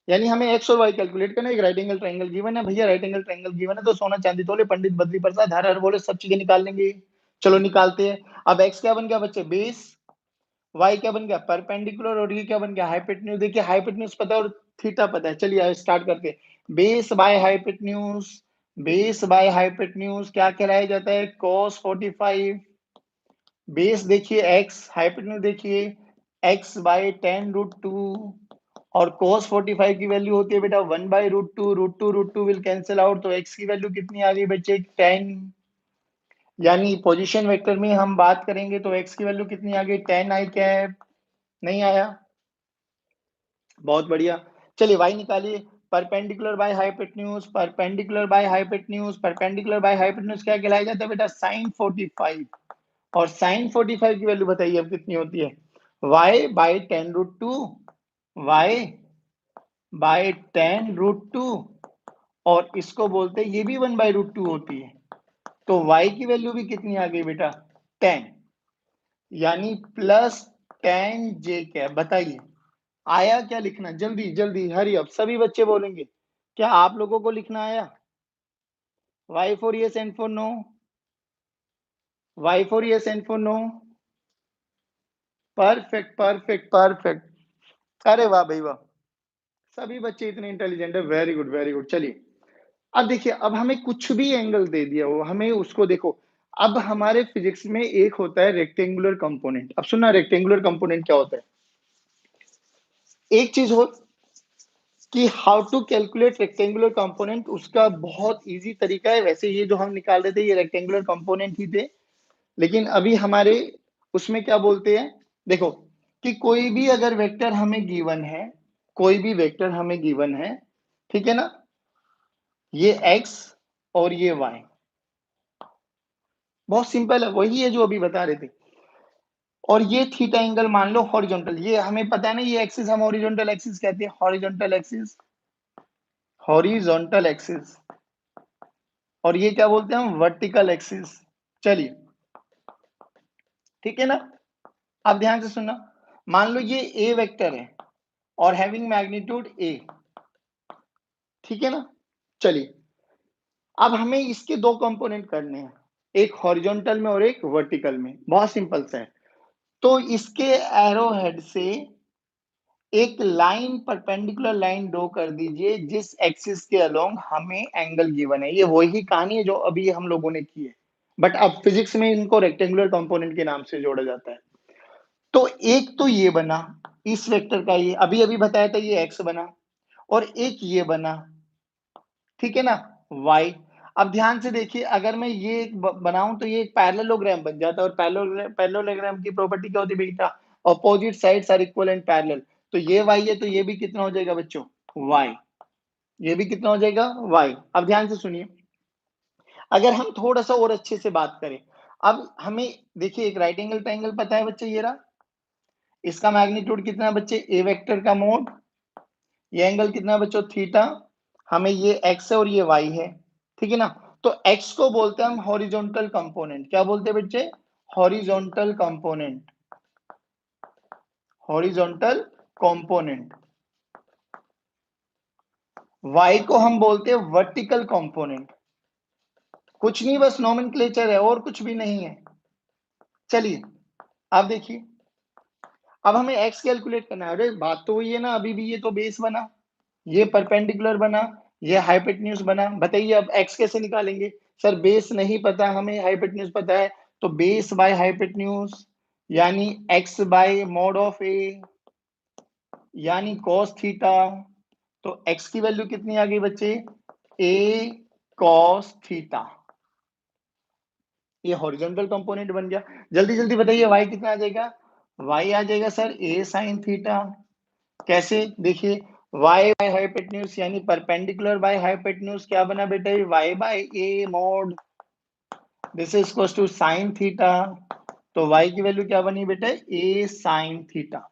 यानी हमें एक्स और वाई कैलकुलेट करना है। एक राइट एंगल ट्रायंगल गिवन है, भैया राइट एंगल ट्रायंगल गिवन है तो सोना चांदी तोले पंडित बद्री प्रसाद हर हर बोले, सब चीजें निकाल लेंगे। चलो निकालते हैं। अब एक्स क्या बन गया बच्चे, बेस, वाई क्या बन गया, परपेंडिकुलर, और ये क्या बन गया, हाइपोटेन्यूज। देखिए हाइपोटेन्यूज पता है और थीटा पता है। चलिए स्टार्ट करते हैं। Base by hypotenuse, base bye hypotenuse क्या कहलाया जाता है, cos 45। बेस देखिए x, हाइपोटेन्यूज देखिए x बाय 10√2, और cos 45 की वैल्यू होती है बेटा 1/√2, √2 विल कैंसिल आउट, तो x की वैल्यू कितनी आ गई बच्चे, 10। यानी पोजीशन वेक्टर में हम बात करेंगे तो x की वैल्यू कितनी आ गई, 10 आई कैप। नहीं आया, बहुत बढ़िया। चलिए y निकालिए, perpendicular by hypotenuse, perpendicular by hypotenuse, perpendicular by hypotenuse क्या कहलाया जाता है बेटा, sin 45। और sin 45 की वैल्यू बताइए अब कितनी होती है, y बाय 10√2, y बाय 10√2, और इसको बोलते हैं ये भी 1/√2 होती है, तो y की वैल्यू भी कितनी आ गई बेटा, 10, यानी प्लस 10 जे कैप। बताइए आया क्या लिखना, जल्दी जल्दी हरी अब सभी बच्चे बोलेंगे, क्या आप लोगों को लिखना आया, y for yes and for no, y for yes and for no, perfect perfect perfect, अरे वाह भाई वाह, सभी बच्चे इतने इंटेलिजेंट है, वेरी गुड वेरी गुड। चलिए अब देखिए, अब हमें कुछ भी एंगल दे दिया हो, हमें उसको देखो। अब हमारे फिजिक्स में एक होता है रेक्टेंगुलर कंपोनेंट। अब सुनना, रेक्टेंगुलर कंपोनेंट क्या होता है। एक चीज हो कि how to calculate rectangular component, उसका बहुत इजी तरीका है। वैसे ये जो हम निकाल रहे थे ये रेक्टेंगुलर कंपोनेंट ही थे, लेकिन अभी हमारे उसमें क्या बोलते हैं, देखो कि कोई भी अगर वेक्टर हमें गिवन है, कोई भी वेक्टर हमें गिवन है, ठीक है ना, ये x और ये y, बहुत सिंपल है, वही है जो अभी बता रहे थे। और ये थीटा एंगल मान लो हॉरिजॉन्टल, ये हमें पता है ना, ये एक्सिस हम हॉरिजॉन्टल एक्सिस कहते हैं, हॉरिजॉन्टल एक्सिस, हॉरिजॉन्टल एक्सिस। और ये क्या बोलते हैं हम, वर्टिकल एक्सिस। चलिए ठीक है ना। अब ध्यान से सुनना, मान लो ये ए वेक्टर है और हैविंग मैग्नीट्यूड ए, ठीक है ना। चलिए अब हमें इसके दो कंपोनेंट करने हैं, एक हॉरिजॉन्टल में और एक वर्टिकल में, बहुत सिंपल सा है। तो इसके एरो हेड से एक लाइन, परपेंडिकुलर लाइन ड्रॉ कर दीजिए जिस एक्सिस के अलोंग हमें एंगल गिवन है। ये वही कहानी है जो अभी हम लोगों ने की है, बट अब फिजिक्स में इनको रेक्टेंगुलर कंपोनेंट के नाम से जोड़ा जाता है। तो एक तो ये बना, इस वेक्टर का ये अभी अभी बताया था, ये एक्स बना, और एक ये बना, ठीक है ना, वाई। अब ध्यान से देखिए, अगर मैं ये बनाऊं तो ये एक पैरेललोग्राम बन जाता है, और पैरेललोग्राम की प्रॉपर्टी क्या होती है बेटा, opposite sides are equal and parallel. तो ये वाई है तो ये भी कितना हो जाएगा बच्चों, वाई, ये भी कितना हो जाएगा, वाई। अब ध्यान से सुनिए, अगर हम थोड़ा सा और अच्छे से बात करें, अब हमें देखिए एक राइट एंगल ट्रायंगल पता है बच्चे, ये रहा, इसका मैग्नीट्यूड कितना है बच्चे, ए वेक्टर का मोड, ये एंगल कितना है बच्चों, थीटा, हमें ये एक्स है और ये वाई है, ठीक है ना। तो x को बोलते हैं हम हॉरिजॉन्टल कंपोनेंट। क्या बोलते हैं बच्चे? Horizontal component, horizontal component. y को हम बोलते हैं वर्टिकल कंपोनेंट। कुछ नहीं, बस नोमेनक्लेचर है और कुछ भी नहीं है। चलिए अब देखिए, अब हमें x कैलकुलेट करना है। अरे बात तो वही है ना, अभी भी ये तो बेस बना, ये परपेंडिकुलर बना, ये हाइपोटेन्यूज बना। बताइए अब x कैसे निकालेंगे? सर बेस नहीं पता हमें, हाइपोटेन्यूज पता है, तो बेस बाय हाइपोटेन्यूज यानी x bye mod of a यानी cos थीटा। तो x की वैल्यू कितनी आ गई बच्चे? a cos theta. ये हॉरिजॉन्टल कंपोनेंट बन गया। जल्दी जल्दी बताइए y कितना आ जाएगा? y आ जाएगा सर a sin थीटा। कैसे? देखिए y बाय हाइपोटेन्यूज यानी परपेंडिकुलर बाय हाइपोटेन्यूज क्या बना बेटा? y by a mod, this is equal to sin theta. तो y की वैल्यू क्या बनी बेटा? a sin theta,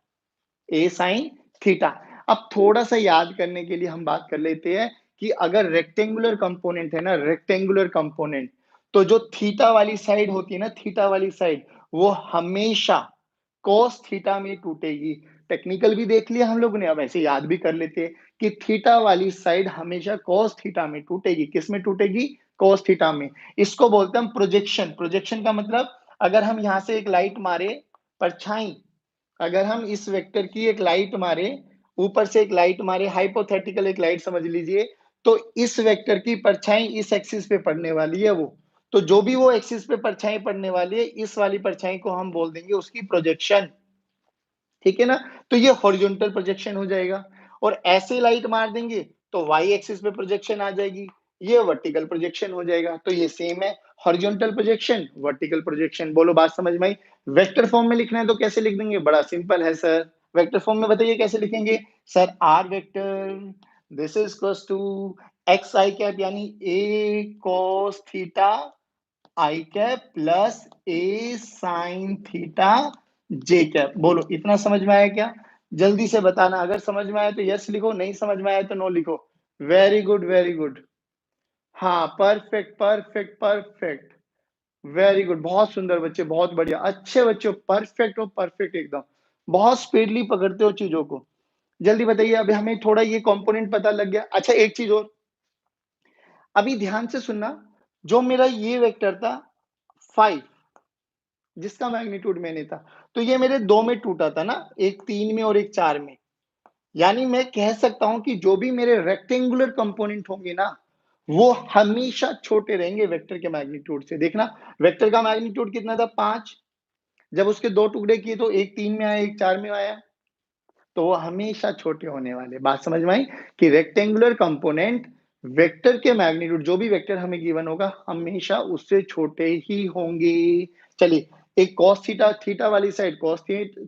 a sin theta. अब थोड़ा सा याद करने के लिए हम बात कर लेते हैं कि अगर रेक्टेंगुलर कंपोनेंट है ना, रेक्टेंगुलर कंपोनेंट, तो जो थीटा वाली साइड होती है ना, थीटा वाली साइड, वो हमेशा cos थीटा में टूटेगी। टेक्निकल भी देख लिया हम लोगों ने, अब ऐसे याद भी कर लेते हैं कि थीटा वाली साइड हमेशा cos थीटा में टूटेगी। किस में टूटेगी? cos थीटा में। इसको बोलते हैं हम प्रोजेक्शन। प्रोजेक्शन का मतलब, अगर हम यहां से एक लाइट मारे, परछाई, अगर हम इस वेक्टर की एक लाइट मारे, ऊपर से एक लाइट मारे, हाइपोथेटिकल एक लाइट समझ लीजिए, तो इस वेक्टर की परछाई इस एक्सिस पे पड़ने वाली है वो। तो जो भी वो एक्सिस पे परछाई पड़ने वाली है, इस वाली परछाई को हम बोल देंगे उसकी प्रोजेक्शन। ठीक है ना? तो ये हॉरिजॉन्टल प्रोजेक्शन हो जाएगा। और ऐसे लाइट मार देंगे तो वाई एक्सिस पे प्रोजेक्शन आ जाएगी, ये वर्टिकल प्रोजेक्शन हो जाएगा। तो ये सेम है, हॉरिजॉन्टल प्रोजेक्शन, वर्टिकल प्रोजेक्शन। बोलो बात समझ में आई? वेक्टर फॉर्म में लिखना है तो कैसे लिख देंगे? बड़ा सिंपल है सर। वेक्टर फॉर्म में बताइए कैसे लिखेंगे? Sir r vector this is equals to x i cap यानी a cos theta i cap plus a sine theta j cap. बोलो इतना समझ में आया क्या? जल्दी से बताना, अगर समझ में आया तो यस लिखो, नहीं समझ में आया तो नो लिखो। Very good, very good. हाँ perfect perfect perfect, very good, बहुत सुंदर बच्चे, बहुत बढ़िया, अच्छे बच्चों, परफेक्ट हो, परफेक्ट एकदम। बहुत स्पीडली पकड़ते हो चीजों को। जल्दी बताइए, अभी हमें थोड़ा ये कंपोनेंट पता लग गया। अच्छा एक चीज और, अभी ध्यान से सुनना, जो मेरा ये वेक्टर था 5, जिसका मैग्नीट्यूड मैंने था, तो ये मेरे दो में टूटा था ना, एक 3 में और एक 4 में। यानी मैं कह सकता हूं कि जो भी मेरे रेक्टेंगुलर कंपोनेंट होंगे ना, वो हमेशा छोटे रहेंगे वेक्टर के मैग्नीट्यूड से। देखना, वेक्टर का मैग्नीट्यूड कितना था? 5। जब उसके दो टुकड़े किए तो एक 3 में आया, एक 4 में आया, तो वो हमेशा छोटे होने वाले। बात समझ में आई कि रेक्टेंगुलर कंपोनेंट वेक्टर के मैग्नीट्यूड, जो भी वेक्टर हमें गिवन होगा, हमेशा उससे छोटे ही होंगे। चलिए, एक cos थीटा, थीटा वाली साइड cos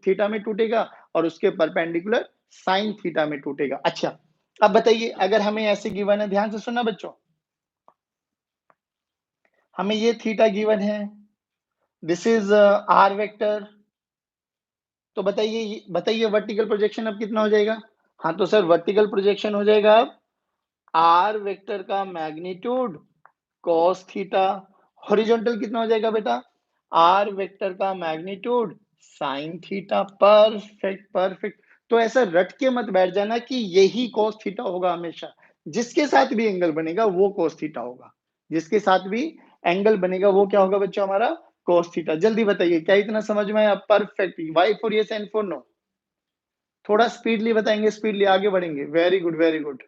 थीटा में टूटेगा और उसके परपेंडिकुलर sin थीटा में टूटेगा। अच्छा अब बताइए, अगर हमें ऐसे गिवन है, ध्यान से सुनना बच्चों, हमें ये थीटा गिवन है, दिस इज आर वेक्टर, तो बताइए, बताइए वर्टिकल प्रोजेक्शन अब कितना हो जाएगा? हाँ तो सर वर्टिकल प्रोजेक्शन हो जाएगा अब आर वेक्टर का मैग्नीट्यूड cos थीटा। हॉरिजॉन्टल कितना हो जाएगा बेटा? आर वेक्टर का magnitude sin theta. Perfect perfect. तो ऐसा रट के मत बैठ जाना कि यही cos थीटा होगा हमेशा। जिसके साथ भी एंगल बनेगा वो cos थीटा होगा, जिसके साथ भी एंगल बनेगा वो क्या होगा बच्चों? हमारा cos थीटा। जल्दी बताइए, क्या इतना समझ में आया? Perfect. Y for yes and for no. थोड़ा स्पीडली बताएंगे, स्पीडली आगे बढ़ेंगे। Very good, very good,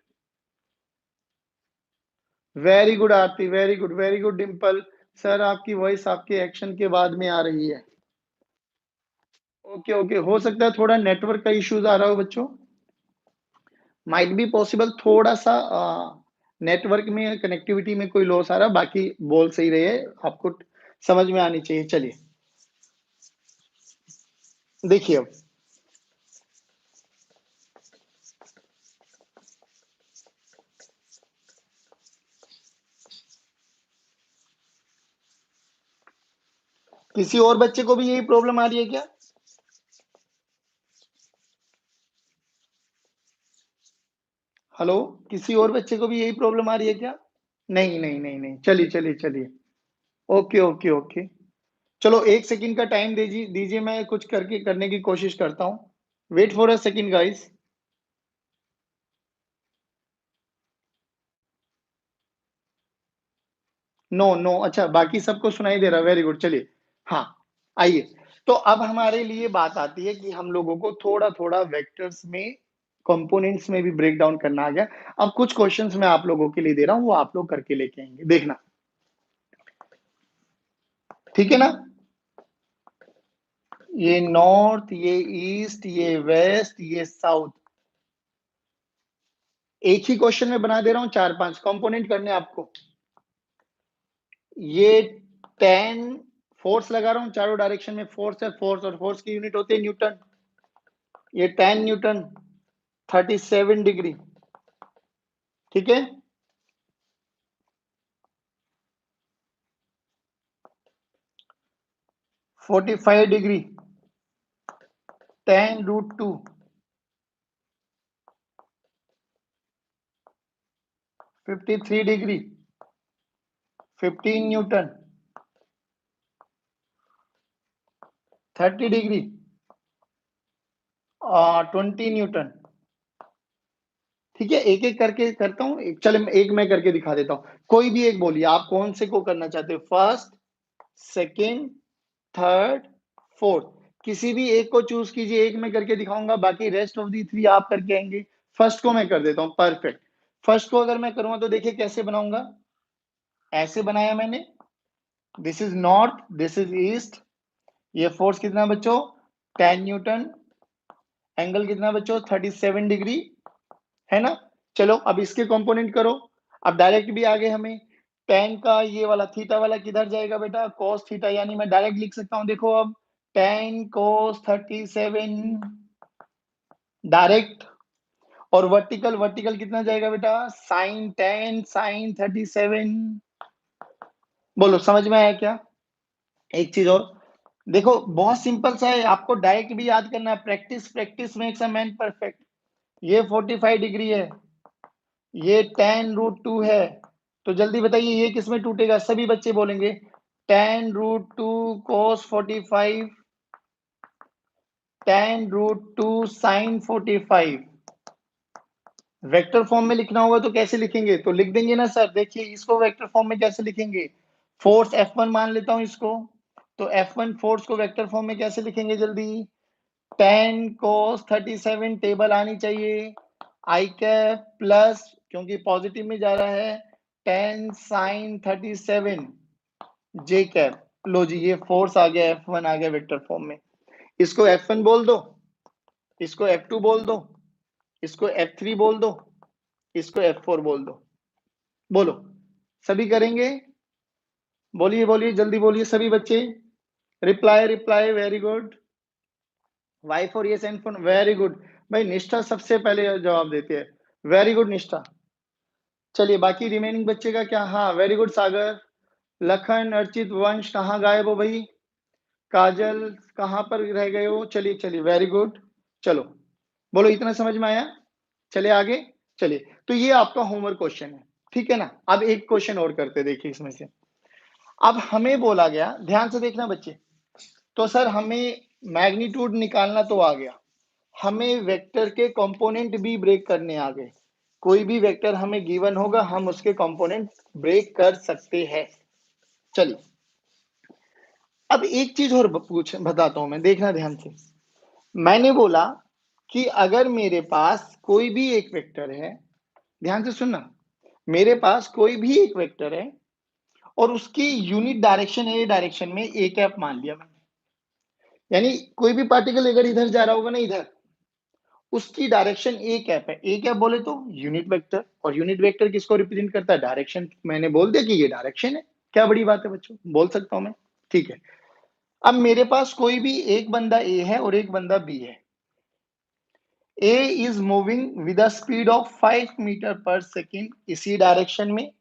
very good Aarti, very good, very good Dimple. Sir आपकी वॉइस आपके एक्शन के बाद में आ रही है। ओके ओके, हो सकता है थोड़ा नेटवर्क का इश्यूज आ रहा हो बच्चों, माइट बी पॉसिबल, थोड़ा सा नेटवर्क में कनेक्टिविटी में कोई लॉस आ रहा, बाकी बोल सही रहे हैं, आपको समझ में आनी चाहिए। चलिए देखिए, अब किसी और बच्चे को भी यही प्रॉब्लम आ रही है क्या? हेलो, किसी और बच्चे को भी यही प्रॉब्लम आ रही है क्या? नहीं, नहीं, नहीं, नहीं। चलिए, चलिए, चलिए। Okay, okay, okay. चलो 1 सेकंड का टाइम दीजिए, मैं कुछ करके करने की कोशिश करता हूँ। Wait for a second guys. No, no, अच्छा बाकी सबको सुनाई दे रहा है, वेरी गुड चलिए। हाँ, आइए। तो अब हमारे लिए बात आती है कि हम लोगों को थोड़ा-थोड़ा वेक्टर्स में, कंपोनेंट्स में भी ब्रेक डाउन करना आ गया। अब कुछ क्वेश्चंस मैं आप लोगों के लिए दे रहा हूँ, वो आप लोग करके लेके आएँगे, देखना। ठीक है ना? ये नॉर्थ, ये ईस्ट, ये वेस्ट, ये साउथ। एक ही क्वेश्चन में बना दे रहा हूँ 4-5 कंपोनेंट करने आपको। ये 10 फोर्स लगा रहा हूँ चारों डायरेक्शन में, फोर्स है, फोर्स और फोर्स की यूनिट होती है न्यूटन। ये 10 न्यूटन, 37 डिग्री। ठीक है? 45 degree, 10√2, 53 degree, 15 Newton, 30 degree, 20 Newton. ठीक है, एक एक करके करता हूँ। चले एक मैं करके दिखा देता हूँ। कोई भी एक बोलिए, आप कौन से को करना चाहते हो? First, second, third, fourth. किसी भी एक को चूज कीजिए, एक मैं करके दिखाऊंगा, बाकी रेस्ट ऑफ दी 3 आप करके आएंगे। फर्स्ट को मैं कर देता हूँ, परफेक्ट। फर्स्ट को अगर मैं करूंगा तो देखिए कैसे बनाऊंगा। ऐसे बनाया मैंने। This is north, this is east. ये फोर्स कितना बच्चों? 10 न्यूटन। एंगल कितना बच्चों? 37 डिग्री। है ना? चलो अब इसके कंपोनेंट करो। अब डायरेक्ट भी आ गए हमें। tan का ये वाला थीटा वाला किधर जाएगा बेटा? cos थीटा, यानी मैं डायरेक्ट लिख सकता हूं, देखो अब tan cos 37 डायरेक्ट। और वर्टिकल, वर्टिकल कितना जाएगा बेटा? sin 10 sin 37। बोलो समझ में आया क्या? एक चीज और देखो, बहुत सिंपल सा है, आपको डायरेक्ट भी याद करना है। Practice practice makes a man perfect. ये 45 डिग्री है, ये tan√2 है। तो जल्दी बताइए ये किसमें टूटेगा? सभी बच्चे बोलेंगे tan√2 cos 45, tan√2 sin 45। Vector form में लिखना होगा तो कैसे लिखेंगे? तो लिख देंगे ना सर। देखिए इसको वेक्टर फॉर्म में कैसे लिखेंगे? फोर्स F1 मान लेता हूं इसको। तो F1 फोर्स को वेक्टर फॉर्म में कैसे लिखेंगे जल्दी? tan cos 37 टेबल आनी चाहिए। आई कैप प्लस, क्योंकि पॉजिटिव में जा रहा है, tan sin 37 जे कैप। लो जी, ये फोर्स आ गया, F1 आ गया वेक्टर फॉर्म में। इसको F1 बोल दो, इसको F2 बोल दो, इसको F3 बोल दो, इसको F4 बोल दो। बोलो, सभी करेंगे? बोलिए बोलिए, जल्दी बोलिए सभी बच्चे। Reply reply, very good. Y for yes and for very good. भाई निष्ठा सबसे पहले जवाब देती है। वेरी गुड निष्ठा। चलिए बाकी रिमेनिंग बच्चे का क्या? हाँ वेरी गुड सागर। लखन, अर्चित, वंश कहाँ गायब हो भाई? काजल कहाँ पर रह गए हो? चलिए चलिए, वेरी गुड। चलो बोलो, इतना समझ में आया? चले आगे। चलिए, तो ये आपका होमवर्क क्वेश्चन है। ठीक है ना? अब एक क्वेश्चन और करते, देखिए इसमें से। अब हमें बोला गया, ध्यान से देखना बच्चे। तो सर हमें मैग्नीट्यूड निकालना तो आ गया, हमें वेक्टर के कंपोनेंट भी ब्रेक करने आ गए। कोई भी वेक्टर हमें गिवन होगा, हम उसके कंपोनेंट ब्रेक कर सकते हैं। चलिए, अब एक चीज और पूछ बताता हूं मैं, देखना ध्यान से। मैंने बोला कि अगर मेरे पास कोई भी एक वेक्टर है, ध्यान से सुनना, मेरे पास कोई भी एक वेक्टर है और उसकी यूनिट डायरेक्शन ए डायरेक्शन में ए कैप मान लिया मैंने। यानी कोई भी पार्टिकल अगर इधर जा रहा होगा ना, इधर, उसकी डायरेक्शन ए कैप है। ए कैप बोले तो यूनिट वेक्टर, और यूनिट वेक्टर किसको रिप्रेजेंट करता है? डायरेक्शन। मैंने बोल दिया कि ये डायरेक्शन है। क्या बड़ी बात है बच्चों, बोल सकता हूं मैं। ठीक है, अब मेरे पास कोई भी एक बंदा ए है और एक बंदा बी है। A is moving with the speed of 5 metre पर सेकेंड इसी डायरेक्शन में,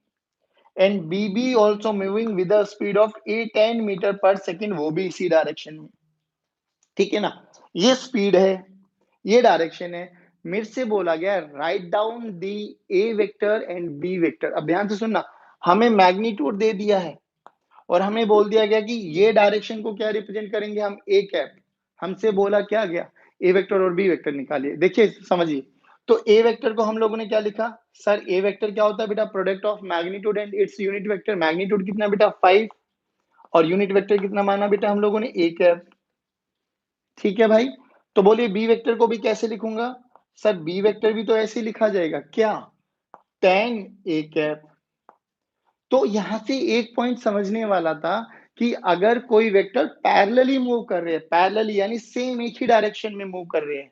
and B B also moving with the speed of 10 metre पर सेकेंड, वो भी इसी डायरेक्शन में। ठीक है ना? ये स्पीड है, ये डायरेक्शन है। मेरे से बोला गया write down the A vector and B vector. अब ध्यान से सुनना, हमें मैग्नीट्यूड दे दिया है और हमें बोल दिया गया कि ये डायरेक्शन को क्या रिप्रेजेंट करेंगे हम, ए कैप। हमसे बोला क्या गया, ए वेक्टर और बी वेक्टर निकालिए। देखिए समझिए, तो ए वेक्टर को हम लोगों ने क्या लिखा, सर ए वेक्टर क्या होता है बेटा, product of magnitude and its unit vector. Magnitude कितना बेटा 5 और यूनिट वेक्टर कितना माना बेटा हम लोगों ने, ए कैप। ठीक है भाई, तो बोलिए बी वेक्टर को भी कैसे लिखूंगा, सर बी वेक्टर भी तो ऐसे ही लिखा जाएगा, क्या, tan ए कैप। तो यहां से एक पॉइंट समझने वाला था कि अगर कोई वेक्टर पैरेलली मूव कर रहे हैं, पैरेलली यानी सेम एक ही डायरेक्शन में मूव कर रहे हैं,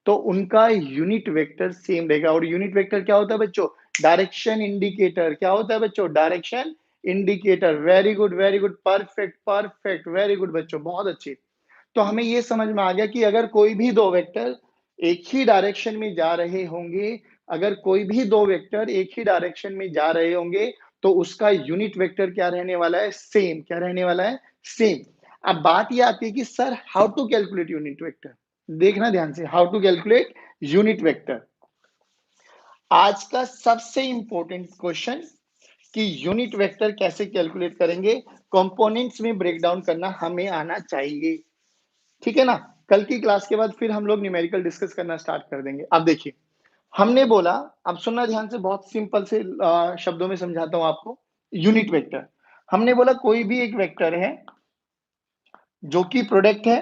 तो उनका यूनिट वेक्टर सेम रहेगा। और यूनिट वेक्टर क्या होता है बच्चों, डायरेक्शन इंडिकेटर। क्या होता है बच्चों, direction indicator. Very good, perfect perfect, very good बच्चों, बहुत अच्छे। तो हमें ये समझ में आ गया कि अगर कोई भी दो वेक्टर एक ही डायरेक्शन में जा रहे होंगे, अगर कोई भी दो वेक्टर एक ही डायरेक्शन में जा रहे होंगे, तो उसका यूनिट वेक्टर क्या रहने वाला है, सेम। क्या रहने वाला है, सेम। अब बात ये आती है कि sir how to calculate unit vector. देखना ध्यान से, how to calculate unit vector. आज का सबसे इंपॉर्टेंट क्वेश्चन कि यूनिट वेक्टर कैसे कैलकुलेट करेंगे, कंपोनेंट्स में ब्रेक डाउन करना हमें आना चाहिए। ठीक है ना, कल की क्लास के बाद फिर हम लोग न्यूमेरिकल डिस्कस करना स्टार्ट कर देंगे। अब देखिए, हमने बोला, अब सुनना ध्यान से, बहुत सिंपल से शब्दों में समझाता हूं आपको। यूनिट वेक्टर, हमने बोला कोई भी एक वेक्टर है जो कि प्रोडक्ट है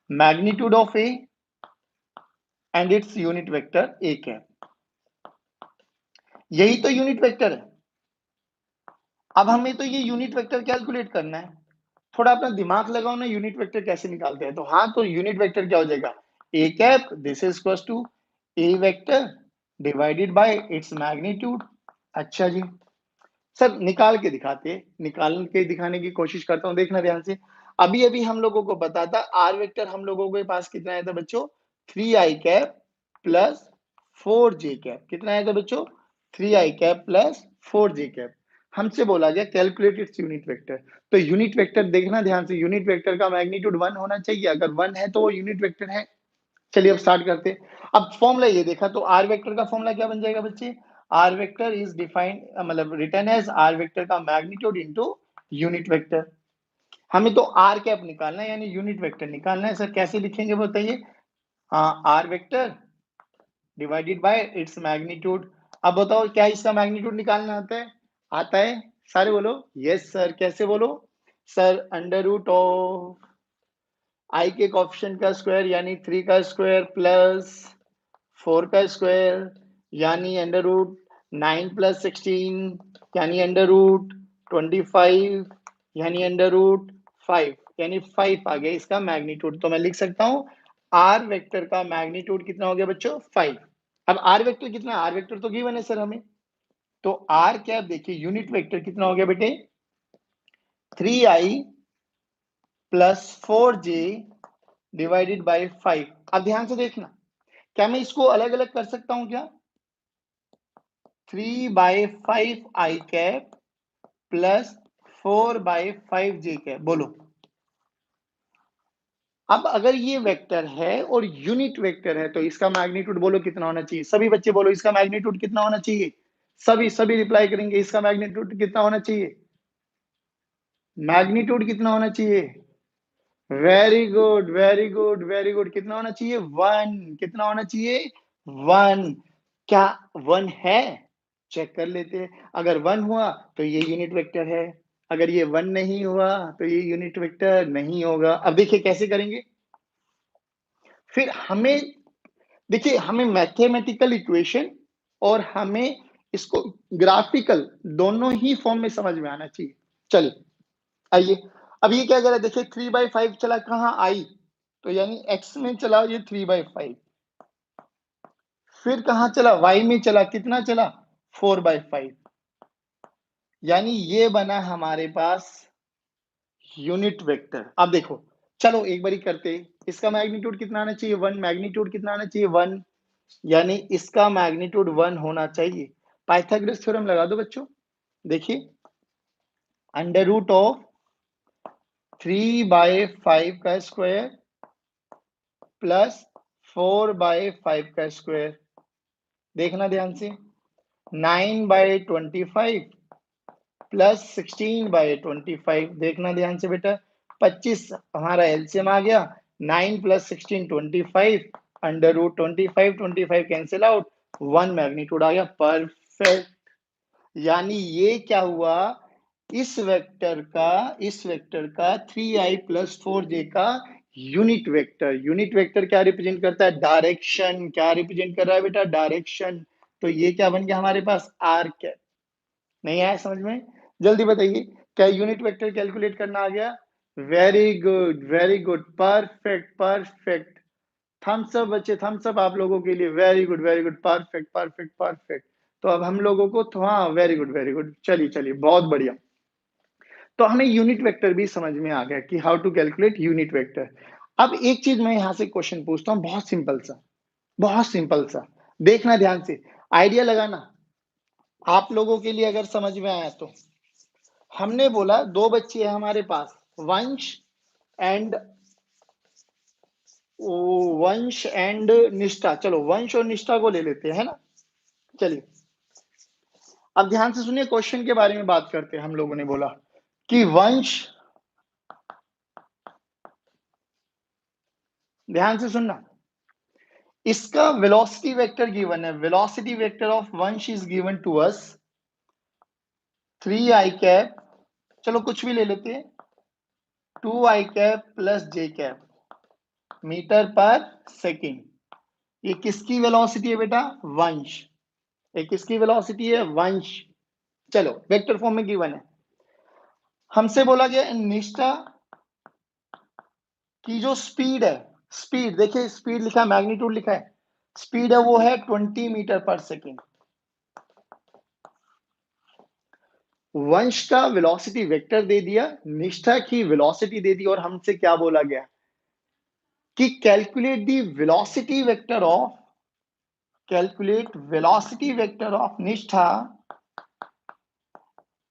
magnitude of A and its unit vector एक है। यही तो यूनिट वेक्टर है। अब हमें तो ये यूनिट वेक्टर कैलकुलेट करना है। थोड़ा अपना दिमाग लगाओ ना, यूनिट वेक्टर कैसे निकालते हैं। तो हाँ, तो यूनिट वेक्टर क्या हो जाएगा, a cap this is equal to a vector divided by its magnitude. अच्छा जी, सर निकाल के दिखाते, निकाल के दिखाने की कोशिश करता हूं, देखना ध्यान से। अभी अभी हम लोगों को पता था आर वेक्टर हम लोगों के पास कितना आया था बच्चों, 3i cap plus 4j cap. कितना आया था बच्चों, 3i cap plus 4j cap. हमसे बोला गया कैलकुलेट इट्स यूनिट वेक्टर। तो यूनिट वेक्टर देखना ध्यान से, यूनिट वेक्टर का मैग्नीट्यूड 1 होना चाहिए। अगर 1 है तो वो यूनिट वेक्टर है। चलिए अब स्टार्ट करते हैं। अब फॉर्मूला ये देखा, तो आर वेक्टर का फॉर्मूला क्या बन जाएगा बच्चे, आर वेक्टर इज डिफाइंड मतलब रिटर्न एज आर वेक्टर का मैग्नीट्यूड इनटू यूनिट वेक्टर। हमें तो आर कैप निकालना है यानी यूनिट वेक्टर निकालना है। सर कैसे लिखेंगे बताइए, हाँ r vector divided by its magnitude. अब बताओ क्या इसका मैग्नीट्यूड निकालना आता है, आता है, सारे बोलो यस सर। कैसे बोलो, सर अंडर रूट ऑफ आई के कोएफिशिएंट का स्क्वायर यानी 3 का स्क्वायर प्लस 4 का स्क्वायर यानी अंडर रूट 9 प्लस 16 यानी अंडर रूट 25 यानी अंडर रूट 5 यानी 5 आ गया इसका मैग्नीट्यूड। तो मैं लिख सकता हूं आर वेक्टर का मैग्नीट्यूड कितना हो गया बच्चों, 5। अब आर वेक्टर कितना, आर वेक्टर तो गिवन है सर हमें, तो आर क्या देखिए यूनिट वेक्टर कितना हो गया बेटे, 3i plus 4j divided by 5। अब ध्यान से देखना, क्या मैं इसको अलग अलग कर सकता हूं क्या, 3/5 आई कैप प्लस 4/5 जे कैप। बोलो, अब अगर ये वेक्टर है और यूनिट वेक्टर है तो इसका मैग्नीट्यूड बोलो कितना होना चाहिए, सभी बच्चे बोलो इसका मैग्नीट्यूड कितना होना चाहिए। सभी सभी रिप्लाई करेंगे, इसका मैग्नीट्यूड कितना होना चाहिए, मैग्नीट्यूड कितना होना चाहिए, very good very good very good, कितना होना चाहिए, 1। कितना होना चाहिए, 1। क्या 1 है, चेक कर लेते हैं। अगर 1 हुआ तो ये यूनिट वेक्टर है, अगर ये 1 नहीं हुआ तो ये यूनिट वेक्टर नहीं होगा। अब देखिए कैसे करेंगे, फिर हमें देखिए, हमें मैथमेटिकल इक्वेशन और हमें इसको ग्राफिकल दोनों ही फॉर्म में समझ में आना चाहिए। चलिए आइए, अब ये क्या कर रहा है, देखिए 3/5 चला कहाँ, आई, तो यानी x में चला ये 3/5, फिर कहां चला, y में चला, कितना चला, 4/5, यानी ये बना हमारे पास यूनिट वेक्टर। अब देखो, चलो एक बारी करते, इसका मैग्नीट्यूड कितना आना चाहिए, 1। मैग्नीट्यूड कितना आना चाहिए, 1, यानी इसका मैग्नीट्यूड 1 होना चाहिए। पाइथागोरस थ्योरम लगा दो बच्चों। देखिए अंडर रूट ऑफ 3/5 का स्क्वायर प्लस 4/5 का स्क्वायर, देखना ध्यान से, 9/25 प्लस 16/25। देखना ध्यान से बेटा, 25 हमारा एलसीएम आ गया, 9 plus 16 25, under root 25, 25 cancel out, 1 magnitude आ गया। परफेक्ट। यानी ये क्या हुआ, इस वेक्टर का 3i प्लस 4j का यूनिट वेक्टर क्या रिप्रेजेंट करता है, डायरेक्शन। क्या रिप्रेजेंट कर रहा है बेटा, डायरेक्शन। तो ये क्या बन गया हमारे पास, आर कैप। नहीं आया समझ में, जल्दी बताइए, क्या यूनिट वेक्टर कैलकुलेट करना आ गया। Very good, perfect perfect. Thumbs up बच्चे, थम्स अप आप लोगों के लिए, very good, perfect perfect perfect. तो अब हम लोगों को तो हाँ, वेरी गुड, चलिए चलिए, बहुत बढ़िया। तो हमें यूनिट वेक्टर भी समझ में आ गया कि how to calculate unit vector. अब एक चीज मैं यहां से क्वेश्चन पूछता हूं, बहुत सिंपल सा, देखना ध्यान से, आइडिया लगाना। आप लोगों के लिए अगर समझ में आया तो, हमने बोला दो बच्चे हैं हमारे पास, वंश एंड वंश एंड निष्ठा। चलो वंश और निष्ठा को ले लेते हैं, है ना। चलिए अब ध्यान से सुनिए, क्वेश्चन के बारे में बात करते हैं। हम लोगों ने बोला कि वंश, ध्यान से सुनना, इसका वेलोसिटी वेक्टर गिवन है। Velocity vector of Vansh is given to us 3i cap, चलो कुछ भी ले लेते हैं, 2i cap plus j cap metre पर सेकेंड। ये किसकी वेलोसिटी है बेटा, वंश। ये किसकी वेलोसिटी है, वंश। चलो वेक्टर फॉर्म में गिवन है। हमसे बोला गया निष्ठा की जो स्पीड है, स्पीड देखिए, स्पीड लिखा है, मैग्नीट्यूड लिखा है, स्पीड है वो है 20 मीटर पर सेकेंड। वंश का वेलोसिटी वेक्टर दे दिया, निष्ठा की वेलोसिटी दे दी, और हमसे क्या बोला गया कि कैलकुलेट वेलोसिटी वेक्टर ऑफ निष्ठा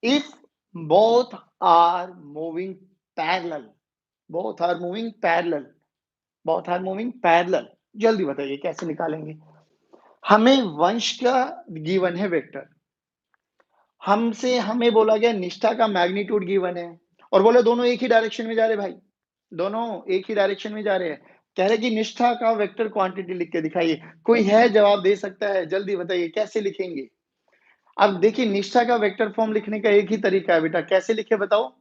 if both are moving parallel, both are moving parallel, both are moving parallel। जल्दी बताइए कैसे निकालेंगे। हमें वंश का गिवन है वेक्टर, हमसे हमें बोला गया निष्ठा का मैग्नीट्यूड गिवन है, और बोले दोनों एक ही डायरेक्शन में जा रहे भाई, दोनों एक ही डायरेक्शन में जा रहे हैं। कह रहे कि निष्ठा का वेक्टर क्वांटिटी लिख के दिखाइए। कोई है जवाब दे सकता है, जल्दी बताइए कैसे लिखेंगे। अब देखिए, निष्ठा का वेक्टर फॉर्म लिखने का एक ही तरीका है बेटा, कैसे लिखे बताओ।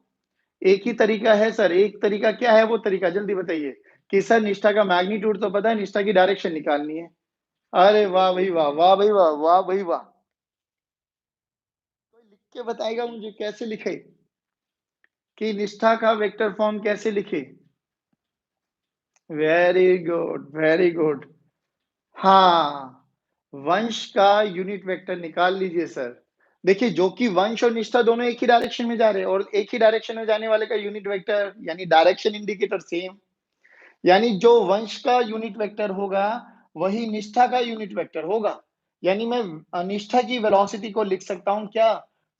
एक ही तरीका है सर, एक तरीका क्या है वो तरीका, जल्दी बताइए। कि सर निष्ठा का मैग्नीट्यूड तो पता है, निष्ठा की डायरेक्शन निकालनी है। अरे वाह भाई वाह, वाह भाई वाह, वाह भाई वाह। कोई लिख के बताएगा मुझे कैसे लिखे, कि निष्ठा का वेक्टर फॉर्म कैसे लिखे। Very good very good. हाँ, वंश का यूनिट वेक्टर निकाल लीजिए सर। देखिए, जो कि वंश और निष्ठा दोनों एक ही डायरेक्शन में जा रहे हैं, और एक ही डायरेक्शन में जाने वाले का यूनिट वेक्टर यानी डायरेक्शन इंडिकेटर सेम। यानी जो वंश का यूनिट वेक्टर होगा वही निष्ठा का यूनिट वेक्टर होगा। यानी मैं निष्ठा की वेलोसिटी को लिख सकता हूं क्या,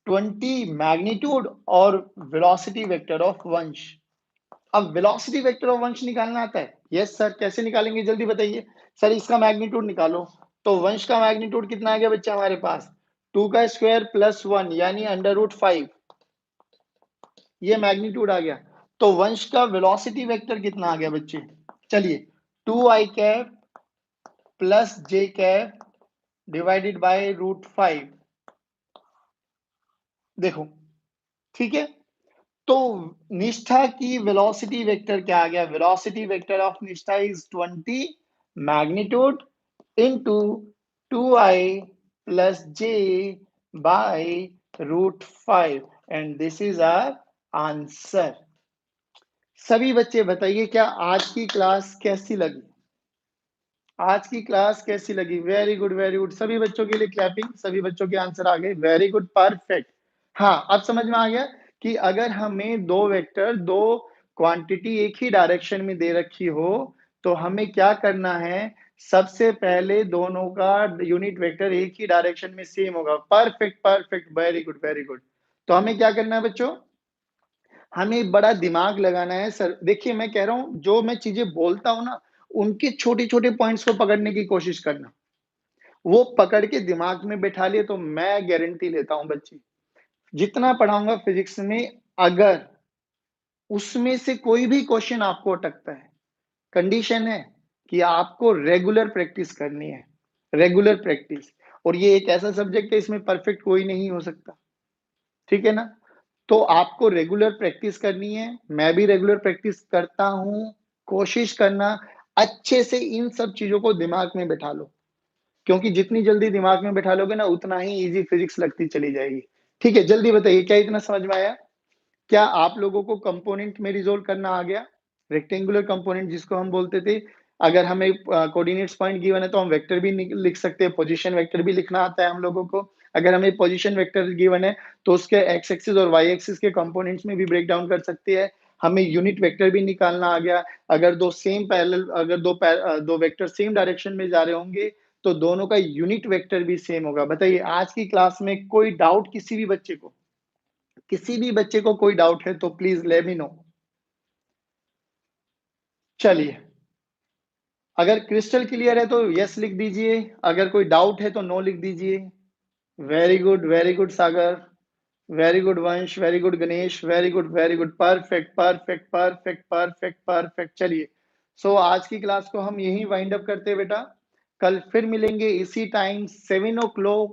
20 मैग्नीट्यूड और वेलोसिटी वेक्टर ऑफ वंश। अब वेलोसिटी वेक्टर ऑफ वंश निकालना आता है, यस सर, कैसे निकालेंगे जल्दी बताइए। सर इसका मैग्नीट्यूड निकालो। तो वंश का मैग्नीट्यूड कितना आ गया बच्चा हमारे पास, 2 का स्क्वायर प्लस 1 यानी अंडर रूट 5, ये मैग्नीट्यूड आ गया। तो वंश का वेलोसिटी वेक्टर कितना आ गया बच्चे, चलिए 2i cap plus j cap divided by root 5। देखो ठीक है, तो निष्ठा की वेलोसिटी वेक्टर क्या आ गया, velocity vector of Nishtha is 20 magnitude into 2i plus j by root 5, and this is our answer. सभी बच्चे बताइए क्या आज की क्लास कैसी लगी, आज की क्लास कैसी लगी। वेरी गुड वेरी गुड, सभी बच्चों के लिए क्लैपिंग, सभी बच्चों के आंसर आ गए, वेरी गुड परफेक्ट। हाँ अब समझ में आ गया कि अगर हमें दो वेक्टर, दो क्वांटिटी एक ही डायरेक्शन में दे रखी हो तो हमें क्या करना है, सबसे पहले दोनों का यूनिट वेक्टर एक ही डायरेक्शन में सेम होगा। Perfect perfect, very good very good. तो हमें क्या करना है बच्चों, हमें बड़ा दिमाग लगाना है सर। देखिए मैं कह रहा हूं, जो मैं चीजें बोलता हूं ना, उनके छोटे छोटे पॉइंट्स को पकड़ने की कोशिश करना। वो पकड़ के दिमाग में बैठा लिए तो मैं गारंटी लेता हूं बच्चे, जितना पढ़ाऊंगा फिजिक्स में, अगर उसमें से कोई भी क्वेश्चन आपको अटकता है, कंडीशन है कि आपको रेगुलर प्रैक्टिस करनी है, रेगुलर प्रैक्टिस। और ये एक ऐसा सब्जेक्ट है, इसमें परफेक्ट कोई नहीं हो सकता, ठीक है ना? तो आपको रेगुलर प्रैक्टिस करनी है, मैं भी रेगुलर प्रैक्टिस करता हूं। कोशिश करना अच्छे से इन सब चीजों को दिमाग में बैठा लो, क्योंकि जितनी जल्दी दिमाग में बैठा लोगे ना, उतना ही इजी फिजिक्स लगती चली जाएगी। ठीक है, जल्दी बताइए, क्या इतना समझ में आया? क्या आप लोगों को कंपोनेंट में रिजोल्व करना आ गया? रेक्टेंगुलर कंपोनेंट जिसको हम बोलते थे, अगर हमें कोऑर्डिनेट्स पॉइंट गिवन है तो हम वेक्टर भी लिख सकते हैं, पोजीशन वेक्टर भी लिखना आता है हम लोगों को। अगर हमें पोजीशन वेक्टर गिवन है तो उसके एक्स एक्सिस और वाई एक्सिस के कंपोनेंट्स में भी ब्रेक डाउन कर सकते हैं। हमें यूनिट वेक्टर भी निकालना आ गया। अगर दो सेम पैरेलल, अगर दो वेक्टर सेम डायरेक्शन में जा रहे होंगे तो दोनों का यूनिट वेक्टर भी सेम होगा। बताइए, आज की क्लास में कोई डाउट किसी भी बच्चे को, किसी भी बच्चे को कोई डाउट है तो प्लीज लेट मी नो। चलिए, अगर क्रिस्टल क्लियर है तो यस लिख दीजिए, अगर कोई डाउट है तो नो लिख दीजिए। Very good Sagar, very good वंश, very good Ganesh, very good, perfect perfect perfect perfect perfect. चलिए, सो आज की क्लास को हम यही वाइंड अप करते हैं बेटा। कल फिर मिलेंगे इसी टाइम 7 o'clock,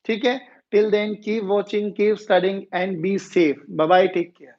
ठीक है? Till then keep watching, keep studying and be safe. Bye bye, take care.